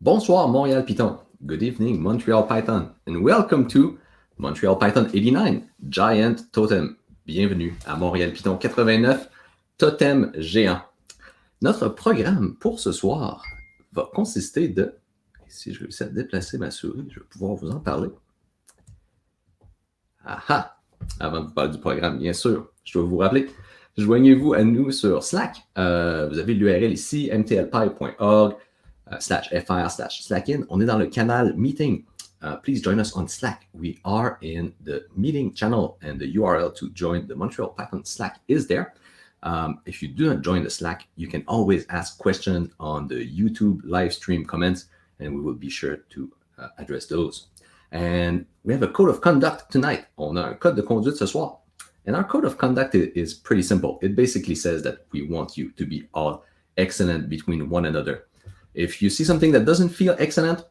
Bonsoir Montréal-Python. Good evening Montreal-Python. And welcome to Montreal-Python 89, Giant Totem. Bienvenue à Montréal-Python 89, Totem Géant. Notre programme pour ce soir va consister de... Si je réussis à déplacer ma souris, je vais pouvoir vous en parler. Aha! Avant de vous parler du programme, bien sûr, je dois vous rappeler, joignez-vous à nous sur Slack. Vous avez l'URL ici, mtlpyteam.org. /fr/slackin. On est dans le canal meeting. Please join us on Slack. We are in the meeting channel and the URL to join the Montreal Python Slack is there. If you do not join the Slack, you can always ask questions on the YouTube live stream comments and we will be sure to address those. And we have a code of conduct tonight. On a un code de conduite ce soir. And our code of conduct is pretty simple. It basically says that we want you to be all excellent between one another. If you see something that doesn't feel excellent,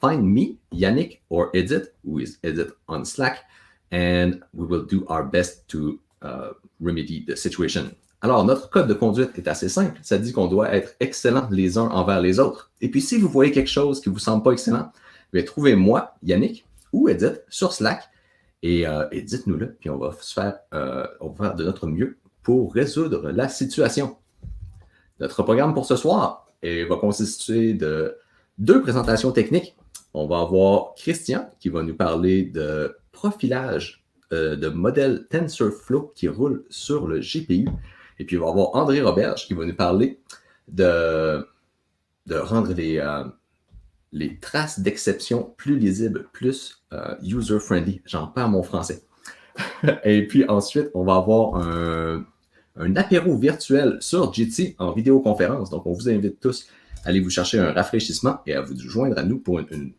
find me, Yannick, or Edith, who is Edith on Slack, and we will do our best to remedy the situation. Alors, notre code de conduite est assez simple. Ça dit qu'on doit être excellent les uns envers les autres. Et puis, si vous voyez quelque chose qui ne vous semble pas excellent, trouvez moi, Yannick, ou Edith sur Slack, et dites-nous-le, puis on va faire de notre mieux pour résoudre la situation. Notre programme pour ce soir va consister de 2 présentations techniques. On va avoir Christian qui va nous parler de profilage de modèles TensorFlow qui roulent sur le GPU. Et puis, on va avoir André Roberge qui va nous parler de rendre les traces d'exception plus lisibles, plus user-friendly. J'en perds mon français. Et puis ensuite, on va avoir un apéro virtuel sur GT en vidéoconférence. Donc, on vous invite tous à aller vous chercher un rafraîchissement et à vous joindre à nous pour une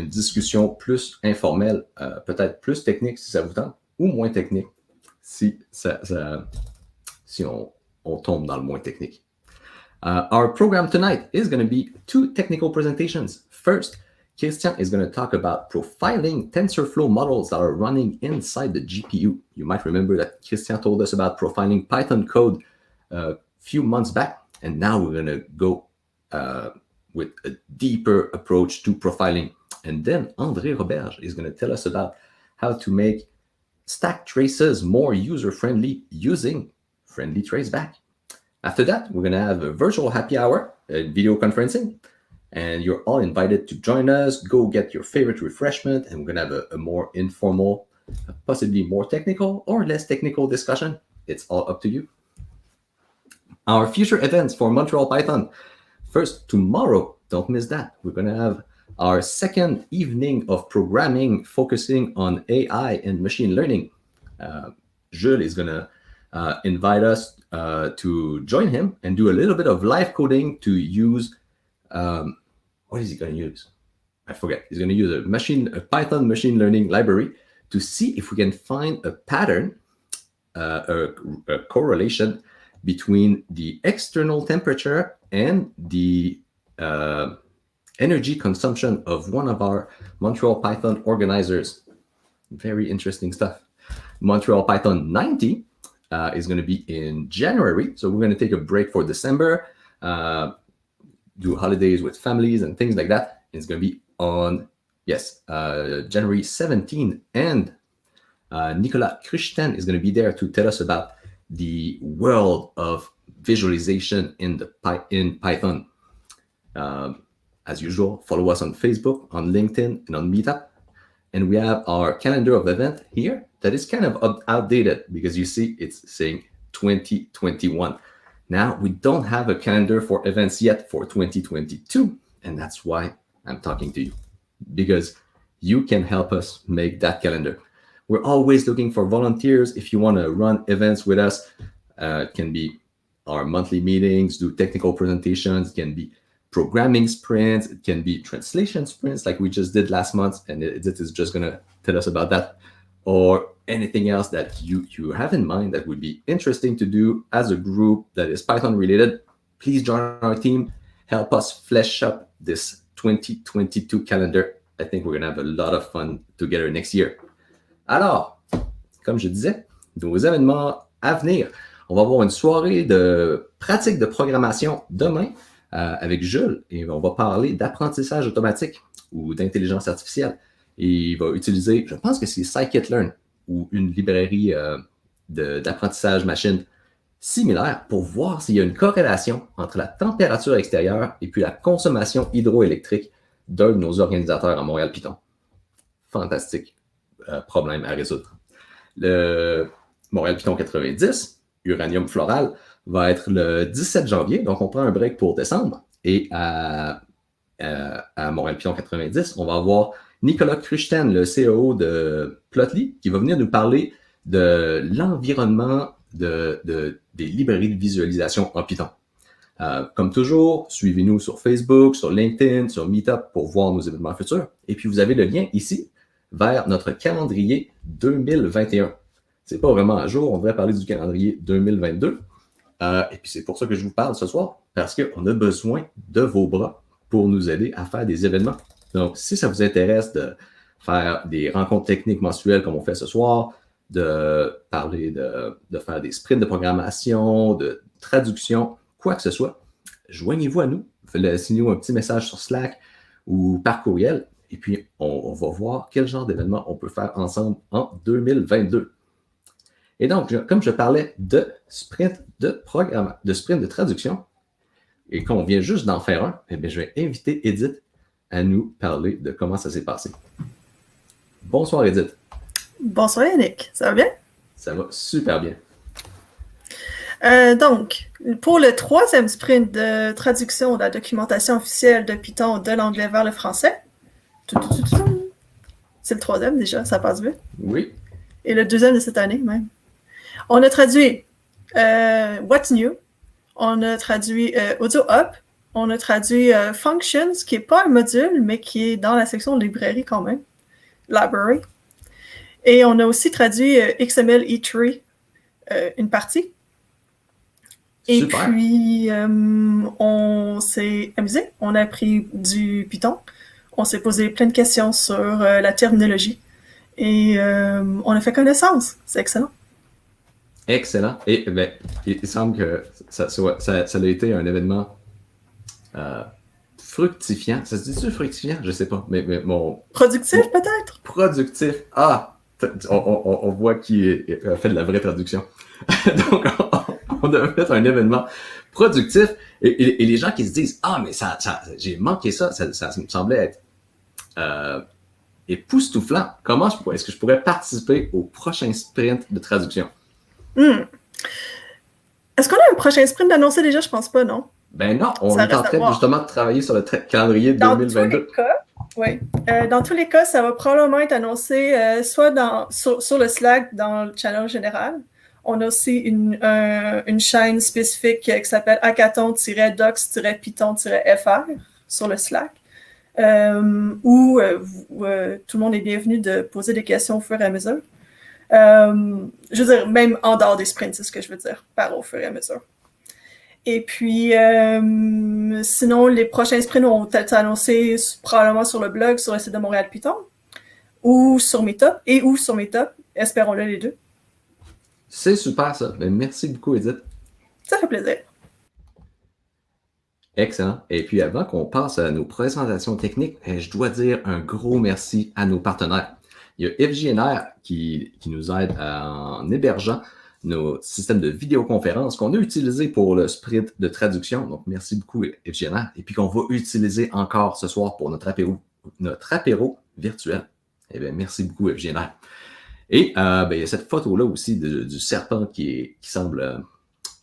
discussion plus informelle, peut-être plus technique si ça vous tente, ou moins technique si on tombe dans le moins technique. Our program tonight is going to be 2 technical presentations. First, Christian is going to talk about profiling TensorFlow models that are running inside the GPU. You might remember that Christian told us about profiling Python code a few months back, and now we're going to go with a deeper approach to profiling. And then André Roberge is going to tell us about how to make stack traces more user-friendly using friendly-traceback. After that, we're going to have a virtual happy hour, video conferencing, and you're all invited to join us. Go get your favorite refreshment, and we're going to have a more informal, possibly more technical or less technical discussion. It's all up to you. Our future events for Montreal Python. First, tomorrow, don't miss that. We're going to have our second evening of programming focusing on AI and machine learning. Jules is going to invite us to join him and do a little bit of live coding to use what is he going to use? I forget. He's going to use a Python machine learning library to see if we can find a pattern, a correlation between the external temperature and the energy consumption of one of our Montreal Python organizers. Very interesting stuff. Montreal Python 90 is going to be in January. So we're going to take a break for December, do holidays with families and things like that. It's going to be on, January 17. And Nicolas Christen is going to be there to tell us about the world of visualization in Python. As usual, follow us on Facebook, on LinkedIn, and on Meetup. And we have our calendar of event here that is kind of outdated because you see it's saying 2021. Now, we don't have a calendar for events yet for 2022, and that's why I'm talking to you, because you can help us make that calendar. We're always looking for volunteers. If you want to run events with us, it can be our monthly meetings, do technical presentations, it can be programming sprints, it can be translation sprints like we just did last month, and Edith is just going to tell us about that, or anything else that you have in mind that would be interesting to do as a group that is Python related. Please join our team. Help us flesh up this 2022 calendar. I think we're going to have a lot of fun together next year. Alors, comme je disais, nos événements à venir. On va avoir une soirée de pratique de programmation demain avec Jules et on va parler d'apprentissage automatique ou d'intelligence artificielle. Et il va utiliser, je pense que c'est scikit-learn ou une librairie d'apprentissage machine similaire pour voir s'il y a une corrélation entre la température extérieure et puis la consommation hydroélectrique d'un de nos organisateurs à Montréal-Python. Fantastique problème à résoudre. Le Montréal-Python 90, uranium floral, va être le 17 janvier, donc on prend un break pour décembre. Et à Montréal-Python 90, on va avoir Nicolas Cruchten, le CEO de Plotly, qui va venir nous parler de l'environnement des librairies de visualisation en Python. Comme toujours, suivez-nous sur Facebook, sur LinkedIn, sur Meetup pour voir nos événements futurs. Et puis, vous avez le lien ici vers notre calendrier 2021. C'est pas vraiment à jour, on devrait parler du calendrier 2022. Et puis, c'est pour ça que je vous parle ce soir, parce qu'on a besoin de vos bras pour nous aider à faire des événements. Donc, si ça vous intéresse de faire des rencontres techniques mensuelles comme on fait ce soir, de parler de faire des sprints de programmation, de traduction, quoi que ce soit, joignez-vous à nous. Laissez-nous un petit message sur Slack ou par courriel. Et puis, on va voir quel genre d'événement on peut faire ensemble en 2022. Et donc, comme je parlais de sprint de traduction, et qu'on vient juste d'en faire un, eh bien, je vais inviter Edith à nous parler de comment ça s'est passé. Bonsoir, Edith. Bonsoir, Yannick. Ça va bien? Ça va super bien. Donc, pour le 3e sprint de traduction de la documentation officielle de Python de l'anglais vers le français, c'est le 3e déjà, ça passe vite. Oui. Et le 2e de cette année même. On a traduit What's New, on a traduit Audio Up, on a traduit Functions, qui n'est pas un module, mais qui est dans la section de librairie quand même, Library. Et on a aussi traduit XML E3, une partie. Et Super. puis, on s'est amusé, on a appris du Python, on s'est posé plein de questions sur la terminologie et on a fait connaissance. C'est excellent. Excellent. Et ben, il semble que ça a été un événement fructifiant. Ça se dit-tu fructifiant? Je sais pas. Mais Productif, peut-être? Productif. Ah! On voit qui a fait de la vraie traduction. Donc, on a fait un événement productif et les gens qui se disent « Ah, mais ça j'ai manqué ça me semblait être époustouflant. Comment est-ce que je pourrais participer au prochain sprint de traduction? » Est-ce qu'on a un prochain sprint d'annoncer déjà? Je pense pas, non? Ben non, on est en train justement de travailler sur le calendrier 2022. Dans tous les cas, ça va probablement être annoncé soit sur le Slack, dans le channel général. On a aussi une chaîne spécifique qui s'appelle hackathon-docs-python-fr sur le Slack, où tout le monde est bienvenu de poser des questions au fur et à mesure. Je veux dire, même en dehors des sprints, c'est ce que je veux dire, par au fur et à mesure. Et puis, sinon, les prochains sprints vont être annoncés probablement sur le blog, sur le site de Montréal-Python, ou sur Meetup, espérons-le les deux. C'est super ça. Ben, merci beaucoup, Edith. Ça fait plaisir. Excellent. Et puis, avant qu'on passe à nos présentations techniques, je dois dire un gros merci à nos partenaires. Il y a FJNR qui nous aide en hébergeant nos systèmes de vidéoconférence qu'on a utilisés pour le sprint de traduction. Donc, merci beaucoup, FJNR. Et puis qu'on va utiliser encore ce soir pour notre apéro virtuel. Eh bien, merci beaucoup, FJNR. Et il y a cette photo-là aussi du serpent qui semble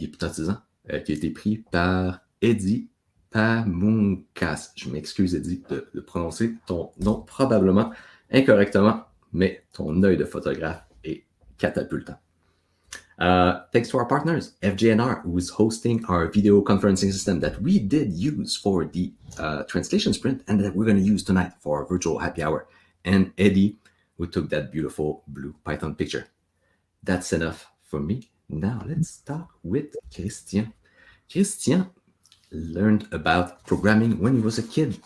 hypnotisant, qui a été pris par Eddie Pamunkas. Je m'excuse, Eddie, de prononcer ton nom probablement incorrectement, mais ton œil de photographe est catapultant. Thanks to our partners, FJNR, who is hosting our video conferencing system that we did use for the translation sprint and that we're going to use tonight for our virtual happy hour. And Eddie, who took that beautiful blue Python picture. That's enough for me. Now let's talk with Christian. Christian learned about programming when he was a kid.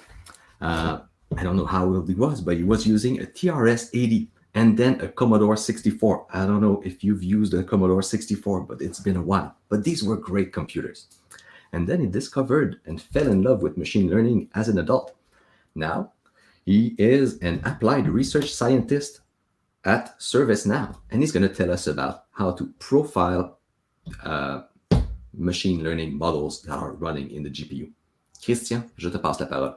I don't know how old he was, but he was using a TRS-80 and then a Commodore 64. I don't know if you've used a Commodore 64, but it's been a while. But these were great computers. and then he discovered and fell in love with machine learning as an adult. Now, he is an applied research scientist at ServiceNow, and he's going to tell us about how to profile machine learning models that are running in the GPU. Christian, je te passe la parole.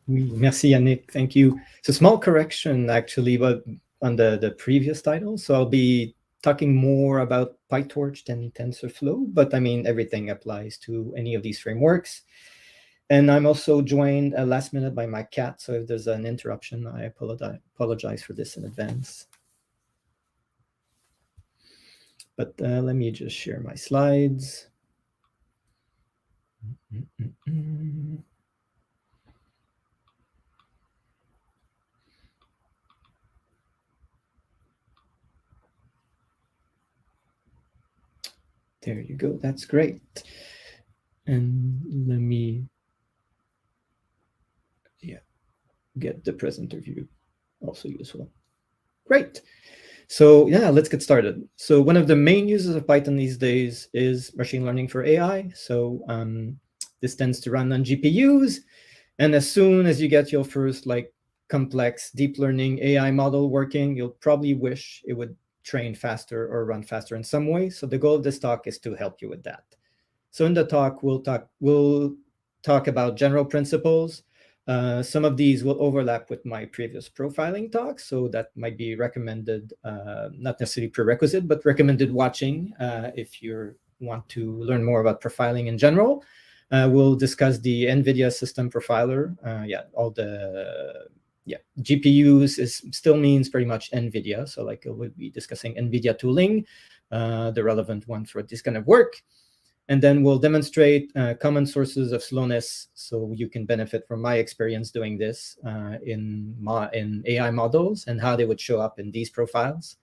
Oui, merci Yannick, thank you. So small correction actually, but on the previous title. So I'll be talking more about PyTorch than TensorFlow, but I mean, everything applies to any of these frameworks. And I'm also joined last minute by my cat, so if there's an interruption, I apologize for this in advance. But let me just share my slides. There you go, that's great. And let me, get the presenter view also useful. Great. So yeah, let's get started. So one of the main uses of Python these days is machine learning for AI. So this tends to run on GPUs. And as soon as you get your first like complex deep learning AI model working, you'll probably wish it would train faster or run faster in some way. So the goal of this talk is to help you with that. So in the talk, we'll talk about general principles. Some of these will overlap with my previous profiling talks, so that might be recommended, not necessarily prerequisite, but recommended watching if you want to learn more about profiling in general. We'll discuss the NVIDIA system profiler. All the GPUs still means pretty much NVIDIA, so like we'll be discussing NVIDIA tooling, the relevant one for this kind of work. And then we'll demonstrate common sources of slowness, so you can benefit from my experience doing this in AI models and how they would show up in these profiles.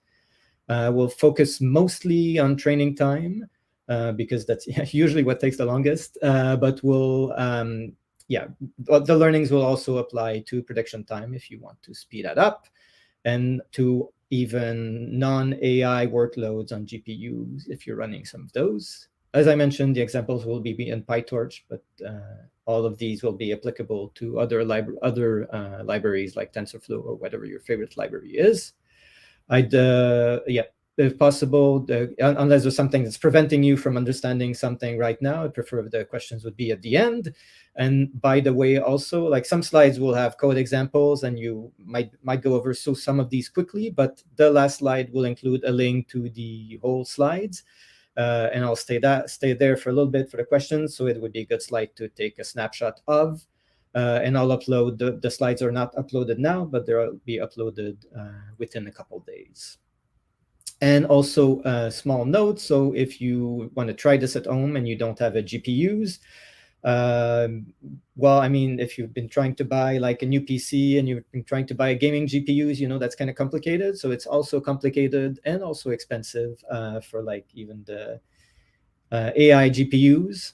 We'll focus mostly on training time because that's usually what takes the longest. But we'll, the learnings will also apply to prediction time if you want to speed that up, and to even non-AI workloads on GPUs if you're running some of those. As I mentioned, the examples will be in PyTorch, but all of these will be applicable to other libraries like TensorFlow or whatever your favorite library is. If possible, unless there's something that's preventing you from understanding something right now, I'd prefer if the questions would be at the end. And by the way, also, like some slides will have code examples, and you might go over some of these quickly, but the last slide will include a link to the whole slides. And I'll stay there for a little bit for the questions, so it would be a good slide to take a snapshot of. And I'll upload, the slides are not uploaded now, but they'll be uploaded within a couple days. And also a small note, so if you want to try this at home and you don't have a GPUs, well, I mean, if you've been trying to buy like a new PC and you've been trying to buy a gaming GPUs, you know, that's kind of complicated. So it's also complicated and also expensive for like even the AI GPUs.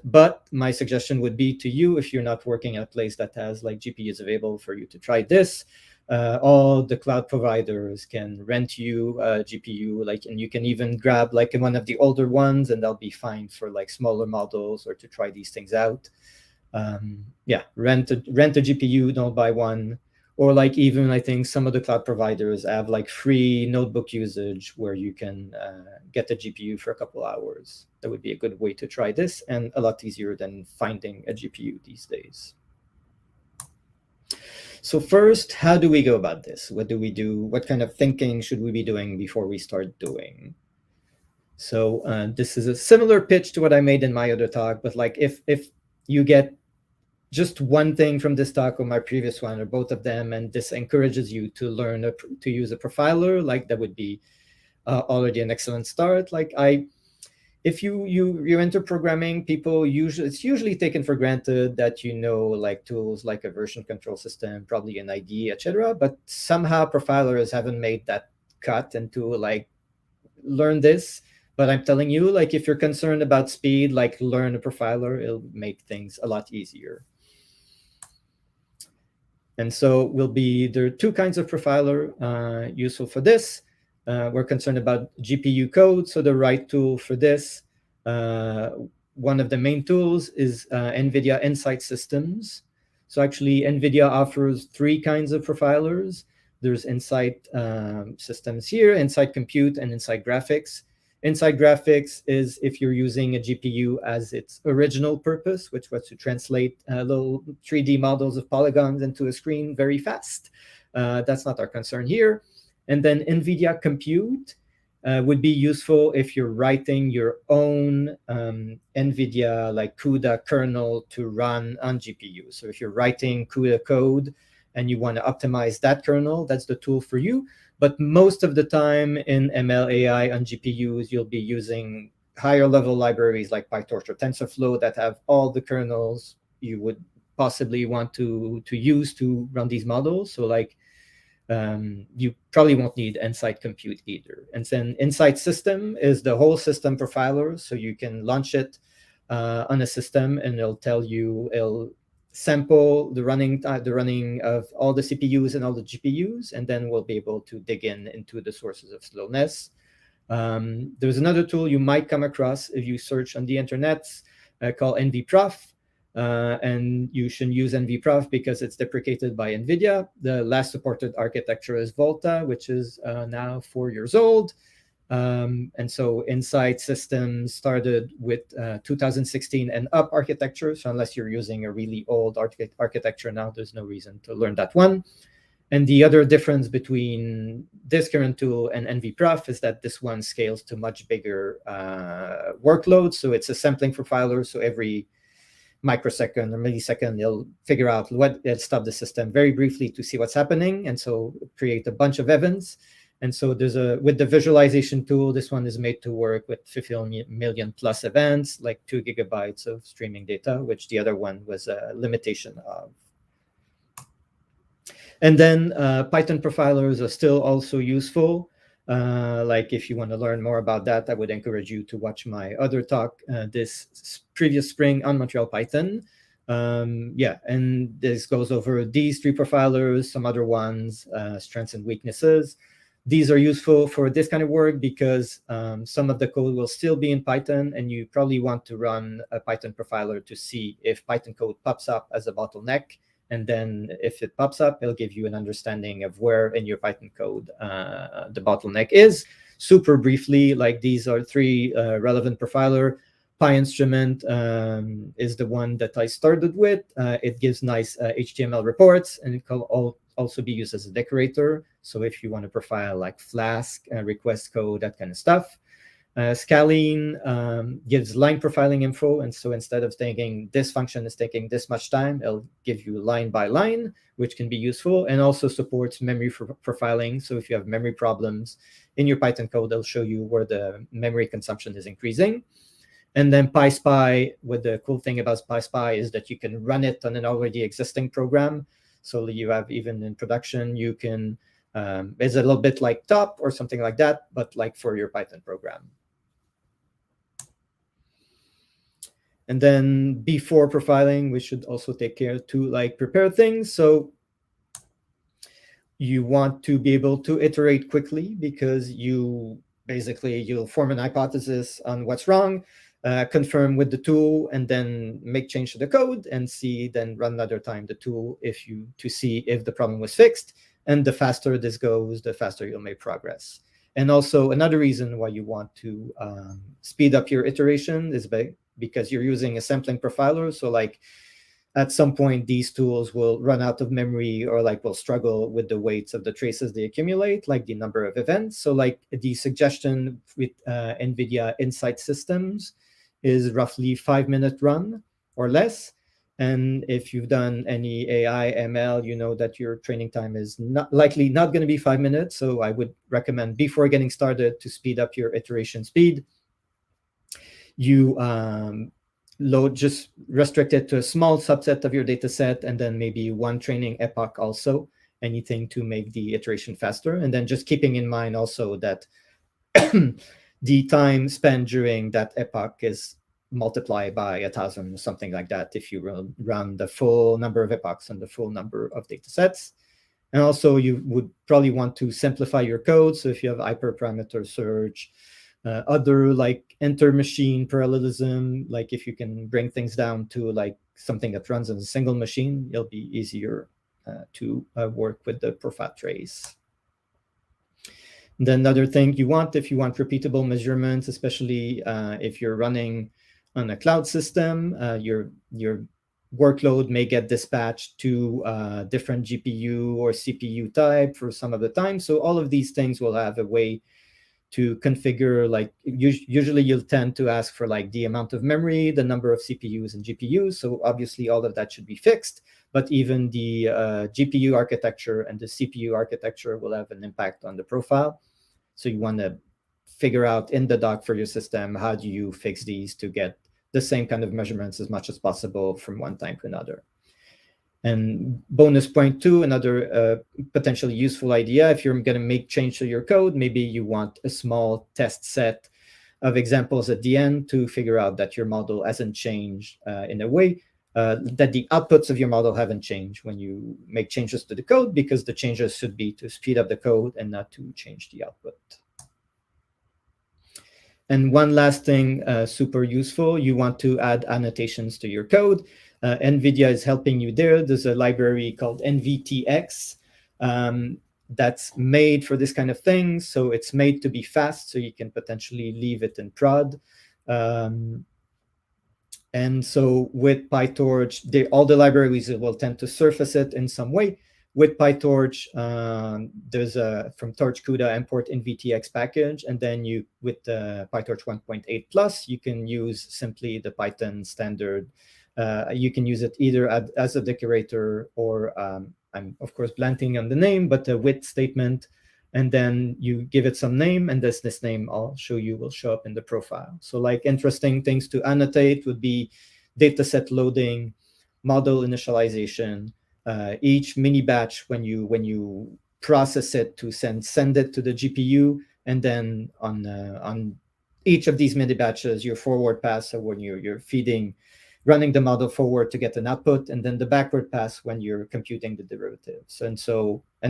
But my suggestion would be to you, if you're not working at a place that has like GPUs available for you to try this, all the cloud providers can rent you a GPU, like, and you can even grab like one of the older ones, and they'll be fine for like smaller models or to try these things out. Rent a GPU, don't buy one. Or like even I think some of the cloud providers have like free notebook usage where you can get a GPU for a couple hours. That would be a good way to try this, and a lot easier than finding a GPU these days. So first, how do we go about this? What do we do? What kind of thinking should we be doing before we start doing? So this is a similar pitch to what I made in my other talk, but like if you get just one thing from this talk or my previous one or both of them, and this encourages you to learn to use a profiler, like that would be already an excellent start. Like if you enter programming, it's usually taken for granted that you know like tools like a version control system, probably an IDE, etc. But somehow profilers haven't made that cut into like learn this. But I'm telling you, like if you're concerned about speed, like learn a profiler, it'll make things a lot easier. And so there are two kinds of profiler useful for this. We're concerned about GPU code, so the right tool for this one of the main tools is NVIDIA Insight Systems. So actually, NVIDIA offers 3 kinds of profilers. There's Insight Systems here, Insight Compute, and Insight Graphics. Insight Graphics is if you're using a GPU as its original purpose, which was to translate little 3D models of polygons into a screen very fast. That's not our concern here. And then NVIDIA Compute would be useful if you're writing your own NVIDIA like CUDA kernel to run on GPU. So if you're writing CUDA code and you want to optimize that kernel, that's the tool for you. But most of the time in ML AI on GPUs, you'll be using higher level libraries like PyTorch or TensorFlow that have all the kernels you would possibly want to use to run these models. So like you probably won't need Insight Compute either. And then Insight System is the whole system profiler. So you can launch it on a system and it'll sample the running of all the CPUs and all the GPUs, and then we'll be able to dig into the sources of slowness. There's another tool you might come across if you search on the internet called NVProf. And you should use NVProf because it's deprecated by NVIDIA. The last supported architecture is Volta, which is now 4 years old. And so Insight Systems started with 2016 and up architecture. So unless you're using a really old architecture now, there's no reason to learn that one. And the other difference between this current tool and NVProf is that this one scales to much bigger workloads. So it's a sampling profiler. So every microsecond or millisecond, it'll figure out it'll stop the system very briefly to see what's happening. And so create a bunch of events. And so with the visualization tool, this one is made to work with 50 million plus events, like 2 gigabytes of streaming data, which the other one was a limitation of. And then Python profilers are still also useful. Like if you want to learn more about that, I would encourage you to watch my other talk this previous spring on Montreal Python. And this goes over these 3 profilers, some other ones, strengths and weaknesses. These are useful for this kind of work because some of the code will still be in Python, and you probably want to run a Python profiler to see if Python code pops up as a bottleneck. And then if it pops up, it'll give you an understanding of where in your Python code the bottleneck is. Super briefly, like these are 3 relevant profiler. PyInstrument is the one that I started with. It gives nice HTML reports, and it can also be used as a decorator. So if you want to profile like Flask, request code, that kind of stuff. Scalene gives line profiling info. And so instead of thinking this function is taking this much time, it'll give you line by line, which can be useful, and also supports memory profiling. So if you have memory problems in your Python code, it'll show you where the memory consumption is increasing. And then PySpy, what the cool thing about PySpy is that you can run it on an already existing program. So you have, even in production, you can, it's a little bit like Top or something like that, but like for your Python program. And then before profiling, we should also take care to like prepare things. So you want to be able to iterate quickly because you'll form an hypothesis on what's wrong, confirm with the tool, and then make change to the code and then run another time the tool to see if the problem was fixed. And the faster this goes, the faster you'll make progress. And also another reason why you want to speed up your iteration is because you're using a sampling profiler. So like at some point, these tools will run out of memory or like will struggle with the weights of the traces they accumulate, like the number of events. So like the suggestion with NVIDIA Insight Systems is roughly 5-minute run or less. And if you've done any AI, ML, you know that your training time is likely not going to be 5 minutes. So I would recommend before getting started to speed up your iteration speed. You just restrict it to a small subset of your data set, and then maybe one training epoch also, anything to make the iteration faster. And then just keeping in mind also that the time spent during that epoch is multiplied by 1,000 or something like that if you run the full number of epochs and the full number of data sets. And also you would probably want to simplify your code. So if you have hyperparameter search Other like inter-machine parallelism, like if you can bring things down to like something that runs on a single machine, it'll be easier to work with the profile trace. Then another thing you want, if you want repeatable measurements, especially if you're running on a cloud system, your workload may get dispatched to different GPU or CPU type for some of the time. So all of these things will have a way to configure, like usually you'll tend to ask for like the amount of memory, the number of CPUs and GPUs. So obviously all of that should be fixed, but even the GPU architecture and the CPU architecture will have an impact on the profile. So you want to figure out in the doc for your system, how do you fix these to get the same kind of measurements as much as possible from one time to another. And bonus point 2, another potentially useful idea, if you're going to make change to your code, maybe you want a small test set of examples at the end to figure out that your model hasn't changed in a way that the outputs of your model haven't changed when you make changes to the code, because the changes should be to speed up the code and not to change the output. And one last thing, super useful, you want to add annotations to your code. NVIDIA is helping you there. There's a library called NVTX that's made for this kind of thing. So it's made to be fast, so you can potentially leave it in prod. And so with PyTorch, all the libraries will tend to surface it in some way. With PyTorch, there's a from Torch CUDA import NVTX package, and then you with the PyTorch 1.8 plus, you can use simply the Python standard. You can use it either as a decorator or I'm of course blanking on the name, but a with statement, and then you give it some name, and this name I'll show you will show up in the profile. So like interesting things to annotate would be dataset loading, model initialization. Each mini batch, when you process it to send it to the GPU, and then on each of these mini batches, your forward pass, so when you're running the model forward to get an output, and then the backward pass when you're computing the derivatives. And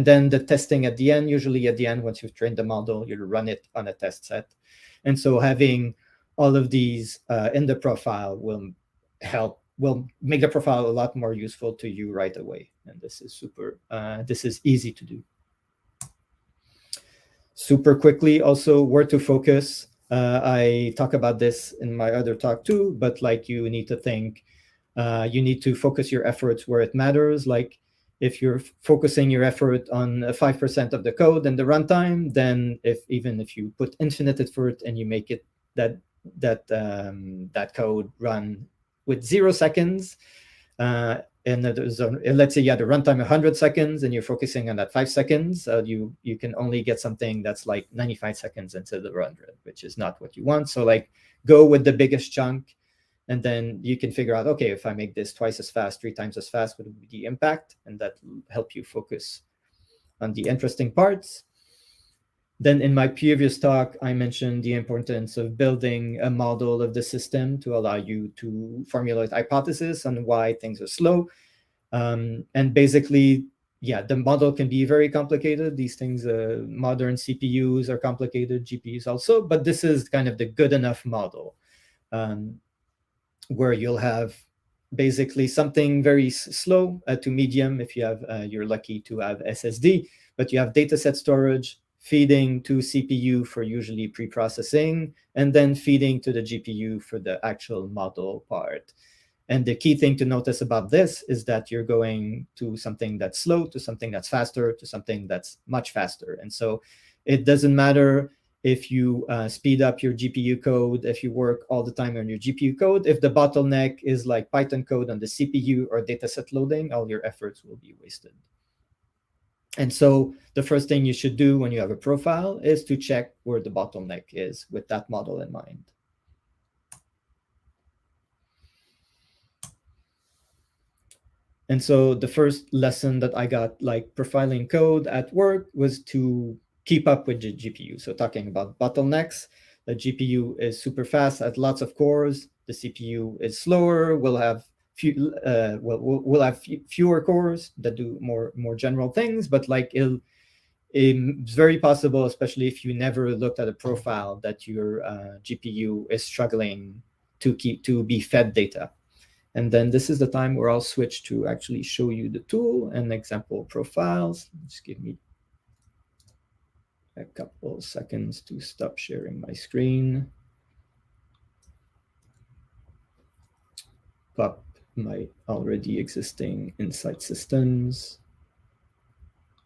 then the testing at the end, usually at the end, once you've trained the model, you'll run it on a test set. And so having all of these in the profile will make the profile a lot more useful to you right away. And this is easy to do. Super quickly, also where to focus. I talk about this in my other talk too, but like you need to think, you need to focus your efforts where it matters. Like if you're focusing your effort on 5% of the code and the runtime, then even if you put infinite effort and you make it that code run with 0 seconds, and let's say you had a runtime 100 seconds and you're focusing on that 5 seconds, you can only get something that's like 95 seconds instead of 100, which is not what you want. So like go with the biggest chunk, and then you can figure out, okay, if I make this twice as fast, 3 times as fast, what would be the impact? And that will help you focus on the interesting parts. Then in my previous talk, I mentioned the importance of building a model of the system to allow you to formulate hypotheses on why things are slow. And basically, yeah, the model can be very complicated. These things, modern CPUs are complicated, GPUs also, but this is kind of the good enough model where you'll have basically something very slow to medium if you have, you're lucky to have SSD, but you have dataset storage, feeding to CPU for usually pre-processing, and then feeding to the GPU for the actual model part. And the key thing to notice about this is that you're going to something that's slow, to something that's faster, to something that's much faster. And so it doesn't matter if you speed up your GPU code, if you work all the time on your GPU code, if the bottleneck is like Python code on the CPU or dataset loading, all your efforts will be wasted. And so the first thing you should do when you have a profile is to check where the bottleneck is with that model in mind. And so the first lesson that I got, like profiling code at work, was to keep up with the GPU. So talking about bottlenecks, the GPU is super fast at lots of cores. The CPU is slower. We'll have fewer cores that do more general things, but like it's very possible, especially if you never looked at a profile, that your GPU is struggling to be fed data. And then this is the time where I'll switch to actually show you the tool and example profiles. Just give me a couple seconds to stop sharing my screen. Pop my already existing Insight systems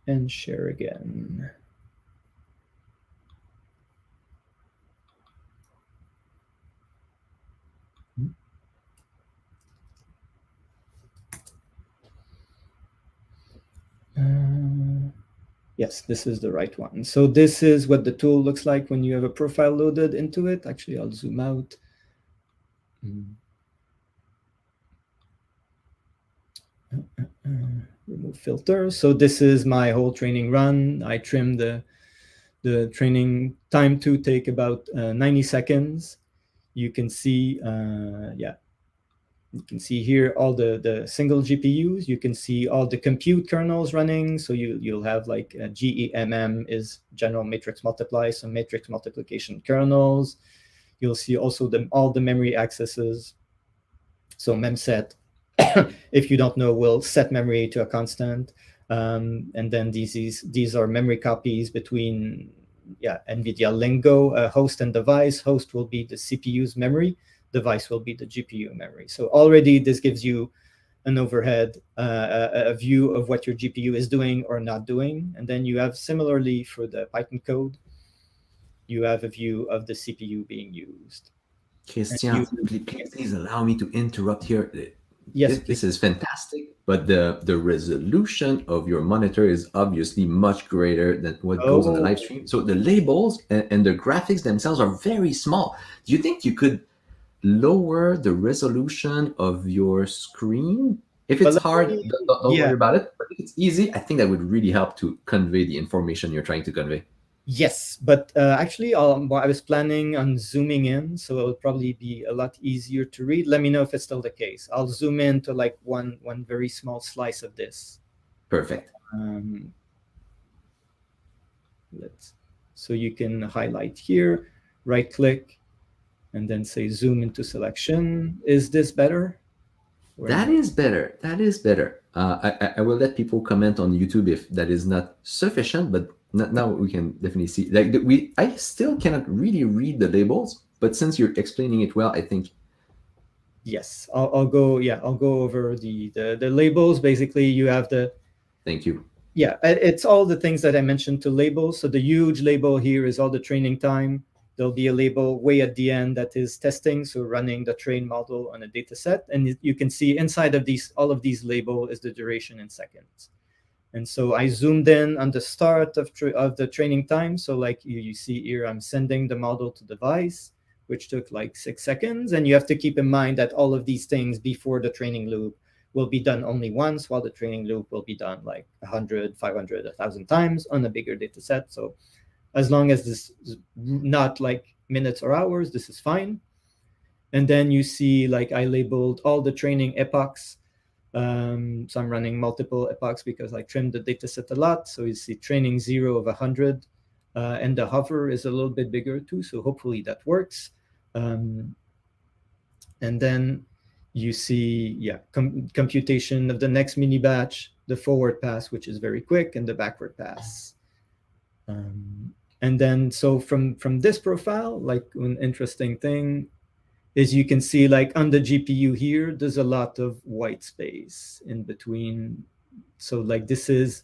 and share again. Yes, this is the right one. So this is what the tool looks like when you have a profile loaded into it. Actually, I'll zoom out. Remove filters. So this is my whole training run. I trimmed the training time to take about 90 seconds. You can see, you can see here all the single GPUs. You can see all the compute kernels running. So you'll have like GEMM is general matrix multiply, some matrix multiplication kernels. You'll see also all the memory accesses. So memset, if you don't know, will set memory to a constant. And then these are memory copies between NVIDIA Lingo, host and device. Host will be the CPU's memory. Device will be the GPU memory. So already this gives you an overhead, a view of what your GPU is doing or not doing. And then you have similarly for the Python code, you have a view of the CPU being used. Christian, please allow me to interrupt here. Yes, this is fantastic, but the resolution of your monitor is obviously much greater than what goes on the live stream. So the labels and the graphics themselves are very small. Do you think you could lower the resolution of your screen? If it's hard, don't worry about it. But if it's easy, I think that would really help to convey the information you're trying to convey. Yes, but actually, I was planning on zooming in, so it will probably be a lot easier to read. Let me know if it's still the case. I'll zoom in to like one very small slice of this. Perfect. So you can highlight here, right-click, and then say zoom into selection. Is this better? That is better. That is better. I will let people comment on YouTube if that is not sufficient, but now we can definitely see. Like I still cannot really read the labels, but since you're explaining it well, I think. Yes, I'll go. Yeah, I'll go over the labels. Basically, you have the. Thank you. Yeah, it's all the things that I mentioned to labels. So the huge label here is all the training time. There'll be a label way at the end that is testing, so running the train model on a data set. And you can see inside of all of these labels is the duration in seconds. And so I zoomed in on the start of the training time. So like you see here, I'm sending the model to device, which took like 6 seconds. And you have to keep in mind that all of these things before the training loop will be done only once, while the training loop will be done like 100, 500, 1,000 times on a bigger data set. So as long as this is not like minutes or hours, this is fine. And then you see like I labeled all the training epochs. So I'm running multiple epochs because I trimmed the data set a lot. So you see training 0 of 100. And the hover is a little bit bigger too. So hopefully that works. And then you see, computation of the next mini batch, the forward pass, which is very quick, and the backward pass. And then, so from this profile, like an interesting thing is you can see like on the GPU here, there's a lot of white space in between. So like this is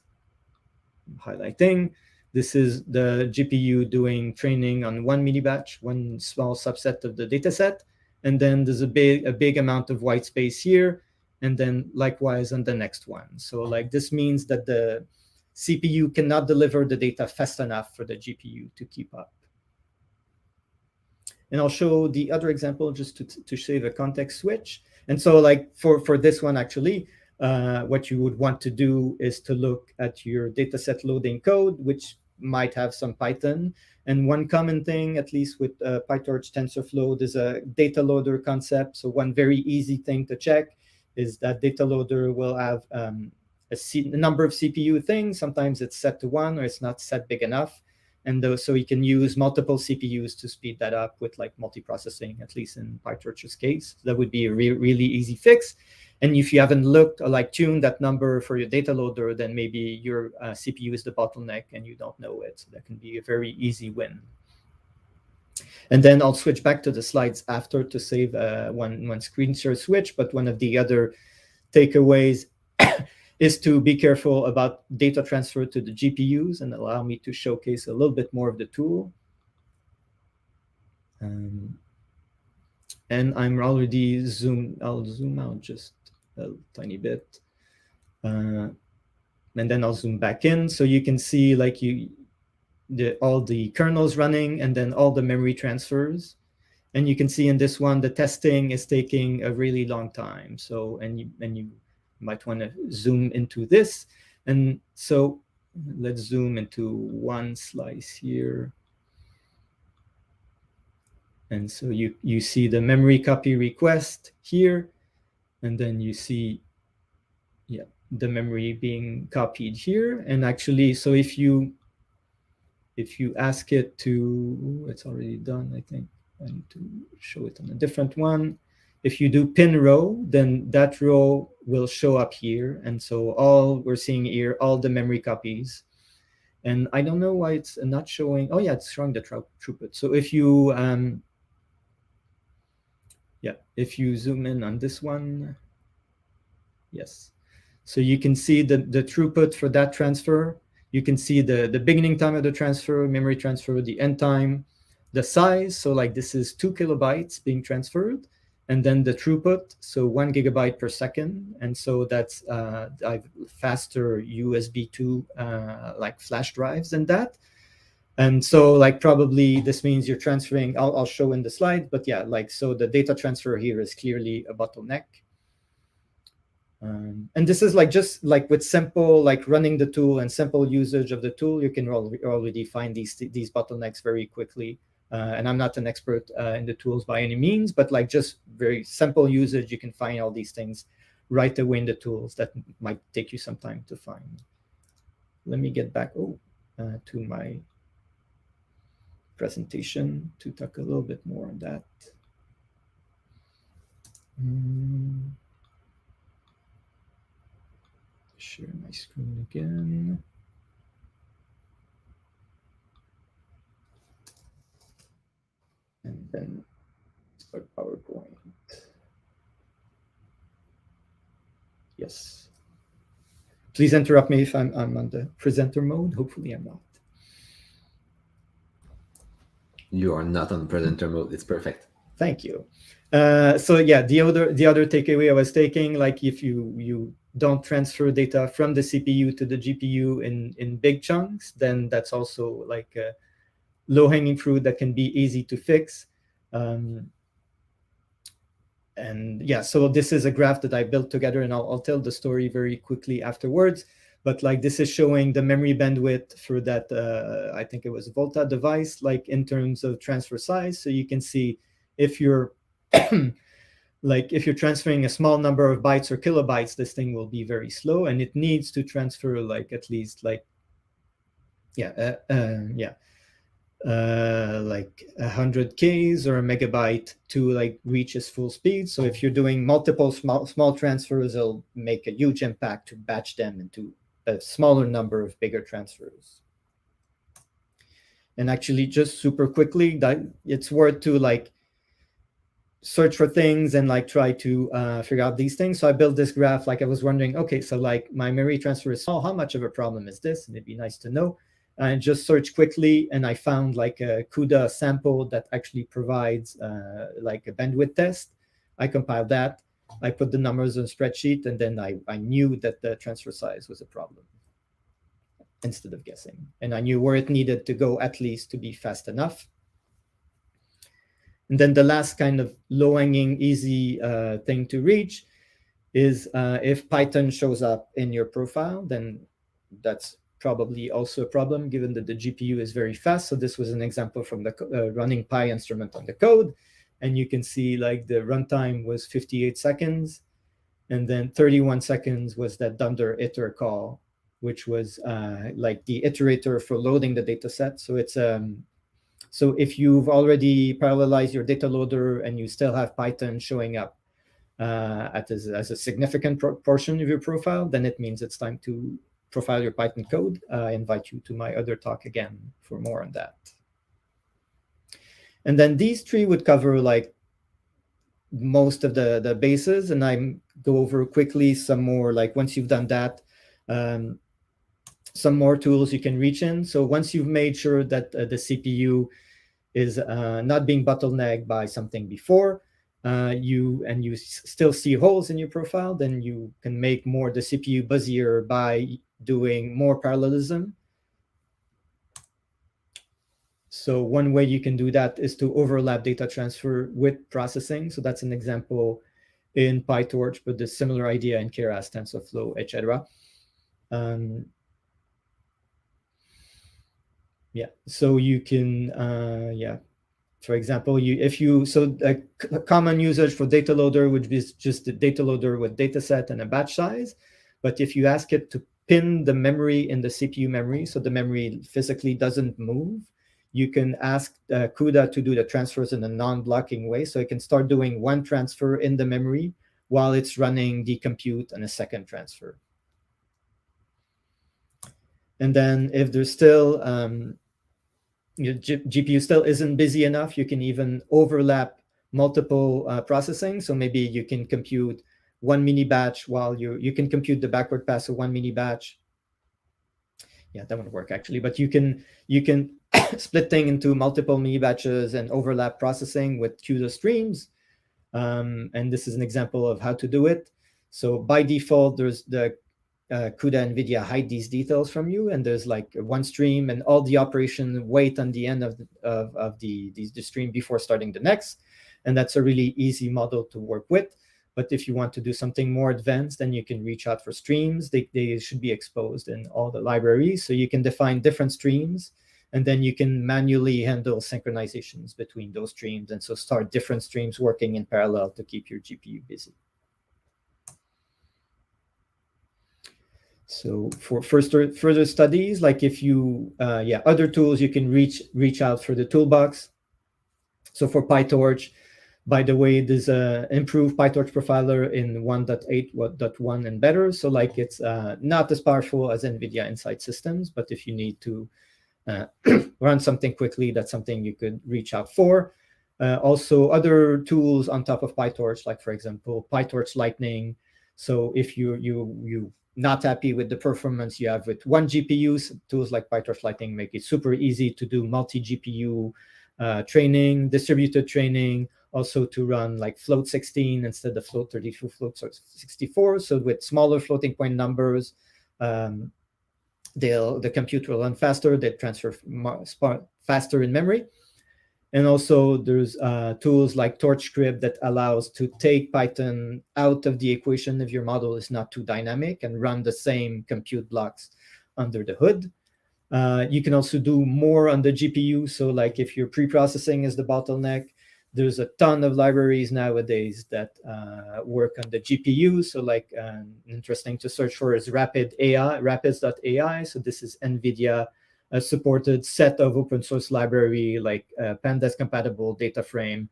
highlighting. This is the GPU doing training on one mini batch, one small subset of the data set. And then there's a big amount of white space here. And then likewise on the next one. So like this means that the CPU cannot deliver the data fast enough for the GPU to keep up. And I'll show the other example just to save a context switch. And so like for this one, actually, what you would want to do is to look at your dataset loading code, which might have some Python. And one common thing, at least with PyTorch TensorFlow, there's a data loader concept. So one very easy thing to check is that data loader will have a number of CPU things. Sometimes it's set to 1 or it's not set big enough. And so you can use multiple CPUs to speed that up with like multiprocessing, at least in PyTorch's case. That would be a really easy fix. And if you haven't looked or like tuned that number for your data loader, then maybe your CPU is the bottleneck and you don't know it. So that can be a very easy win. And then I'll switch back to the slides after to save one screen share switch. But one of the other takeaways is to be careful about data transfer to the GPUs and allow me to showcase a little bit more of the tool. And I'm already zoomed. I'll zoom out just a tiny bit. And then I'll zoom back in. So you can see like all the kernels running and then all the memory transfers. And you can see in this one, the testing is taking a really long time. So, and you might want to zoom into this. And so let's zoom into one slice here. And so you see the memory copy request here. And then you see, yeah, the memory being copied here. And actually, so if you ask it to, it's already done, I think. I need to show it on a different one. If you do pin row, then that row will show up here. And so all we're seeing here, all the memory copies. And I don't know why it's not showing. Oh, yeah, it's showing the throughput. So if you, if you zoom in on this one, yes. So you can see the throughput for that transfer. You can see the beginning time of the transfer, memory transfer, the end time, the size. So like this is 2 kilobytes being transferred. And then the throughput, so 1 gigabyte per second. And so that's faster USB 2 like flash drives than that. And so like probably this means you're transferring, I'll show in the slide, but yeah, like so the data transfer here is clearly a bottleneck. And this is like just like with simple like running the tool and simple usage of the tool, you can already find these bottlenecks very quickly. And I'm not an expert in the tools by any means, but like just very simple usage, you can find all these things right away in the tools that might take you some time to find. Let me get back to my presentation to talk a little bit more on that. Share my screen again. And then start PowerPoint. Yes. Please interrupt me if I'm on the presenter mode. Hopefully I'm not. You are not on presenter mode. It's perfect. Thank you. So yeah, the other takeaway I was taking, like if you don't transfer data from the CPU to the GPU in big chunks, then that's also like a low-hanging fruit that can be easy to fix. And yeah, so this is a graph that I built together, and I'll tell the story very quickly afterwards. But like this is showing the memory bandwidth for that, I think it was Volta device, like in terms of transfer size. So you can see if you're like if you're transferring a small number of bytes or kilobytes, this thing will be very slow, and it needs to transfer like at least like like 100 Ks or a megabyte to like reach its full speed. So if you're doing multiple small transfers, it'll make a huge impact to batch them into a smaller number of bigger transfers. And actually, just super quickly, that it's worth to like search for things and like try to figure out these things. So I built this graph. Like I was wondering, okay, so like my memory transfer is small. How much of a problem is this? And it'd be nice to know. And just search quickly, and I found like a CUDA sample that actually provides like a bandwidth test. I compiled that. I put the numbers on a spreadsheet, and then I knew that the transfer size was a problem instead of guessing. And I knew where it needed to go at least to be fast enough. And then the last kind of low-hanging, easy thing to reach is if Python shows up in your profile, then that's probably also a problem given that the GPU is very fast. So this was an example from the running Py instrument on the code. And you can see like the runtime was 58 seconds. And then 31 seconds was that dunder iter call, which was like the iterator for loading the data set. So it's so if you've already parallelized your data loader and you still have Python showing up as a significant portion of your profile, then it means it's time to profile your Python code. I invite you to my other talk again for more on that. And then these three would cover like most of the bases, and I go over quickly some more, like once you've done that, some more tools you can reach in. So once you've made sure that the CPU is not being bottlenecked by something before, you still see holes in your profile, then you can make more the CPU buzzier by doing more parallelism. So one way you can do that is to overlap data transfer with processing. So that's an example in PyTorch, but the similar idea in Keras, TensorFlow, etc. Yeah, so you can, for example, a common usage for data loader would be just the data loader with data set and a batch size. But if you ask it to pin the memory in the CPU memory, so the memory physically doesn't move, you can ask CUDA to do the transfers in a non-blocking way. So it can start doing one transfer in the memory while it's running the compute and a second transfer. And then if there's still, your GPU still isn't busy enough, you can even overlap multiple processing. So maybe you can compute one mini batch while you can compute the backward pass of one mini batch. Yeah, that wouldn't work actually, but you can split thing into multiple mini batches and overlap processing with CUDA streams. And this is an example of how to do it. So by default, there's the CUDA NVIDIA hide these details from you, and there's like one stream, and all the operation wait on the end of the stream before starting the next. And that's a really easy model to work with. But if you want to do something more advanced, then you can reach out for streams. They should be exposed in all the libraries. So you can define different streams, and then you can manually handle synchronizations between those streams. And so start different streams working in parallel to keep your GPU busy. So for further studies, like if you, other tools, you can reach out for the toolbox. So for PyTorch, by the way, there's an improved PyTorch profiler in 1.8.1 and better. So like it's not as powerful as NVIDIA Insight Systems, but if you need to run something quickly, that's something you could reach out for. Also, other tools on top of PyTorch, like for example, PyTorch Lightning. So if you not happy with the performance you have with one GPU, tools like PyTorch Lightning make it super easy to do multi-GPU training, distributed training, also to run like float 16 instead of float 32, float 64. So with smaller floating point numbers, the compute will run faster, they transfer faster in memory. And also there's tools like TorchScript that allows to take Python out of the equation if your model is not too dynamic and run the same compute blocks under the hood. You can also do more on the GPU. So like if your pre-processing is the bottleneck, there's a ton of libraries nowadays that work on the GPU. So like interesting to search for is rapids.ai. So this is NVIDIA supported set of open source library like pandas compatible data frame,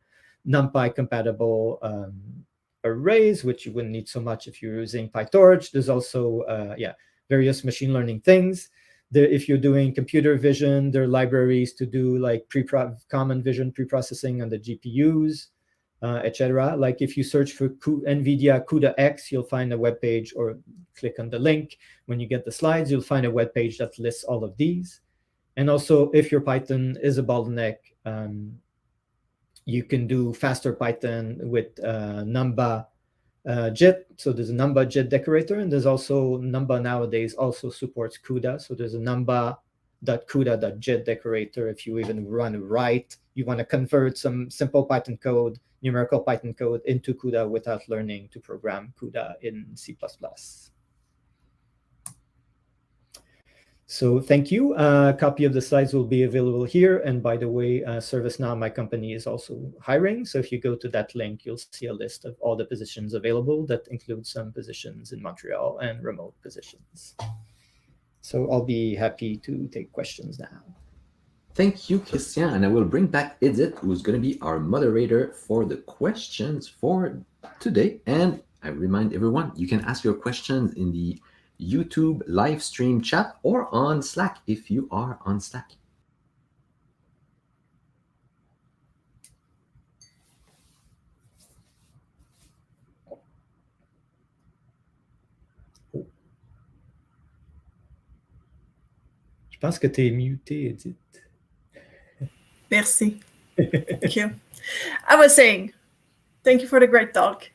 NumPy compatible arrays, which you wouldn't need so much if you're using PyTorch. There's also various machine learning things. If you're doing computer vision, there are libraries to do like common vision preprocessing on the GPUs, etc. Like if you search for NVIDIA CUDA X, you'll find a web page, or click on the link. When you get the slides, you'll find a web page that lists all of these. And also, if your Python is a bottleneck, you can do faster Python with Numba JIT. So there's a Numba JIT decorator, and there's also Numba nowadays also supports CUDA. So there's a numba.cuda.jit decorator. If you even you want to convert some simple Python code, numerical Python code into CUDA without learning to program CUDA in C++. So thank you. A copy of the slides will be available here. And by the way, ServiceNow, my company, is also hiring. So if you go to that link, you'll see a list of all the positions available that includes some positions in Montreal and remote positions. So I'll be happy to take questions now. Thank you, Christian. And I will bring back Edith, who's going to be our moderator for the questions for today. And I remind everyone, you can ask your questions in the YouTube live stream chat or on Slack if you are on Slack. Je pense que tu es muté, Edith. Merci. Thank you. I was saying, thank you for the great talk.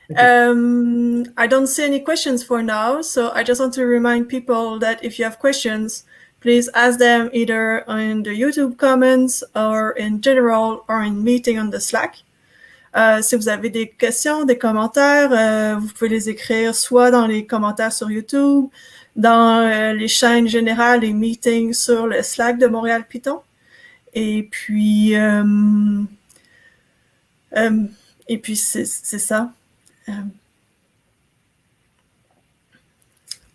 I don't see any questions for now, so I just want to remind people that if you have questions, please ask them either in the YouTube comments or in general or in meeting on the Slack. Si vous avez des questions, des commentaires, vous pouvez les écrire soit dans les commentaires sur YouTube, dans les chaînes générales et meetings sur le Slack de Montréal-Python. Et puis c'est ça.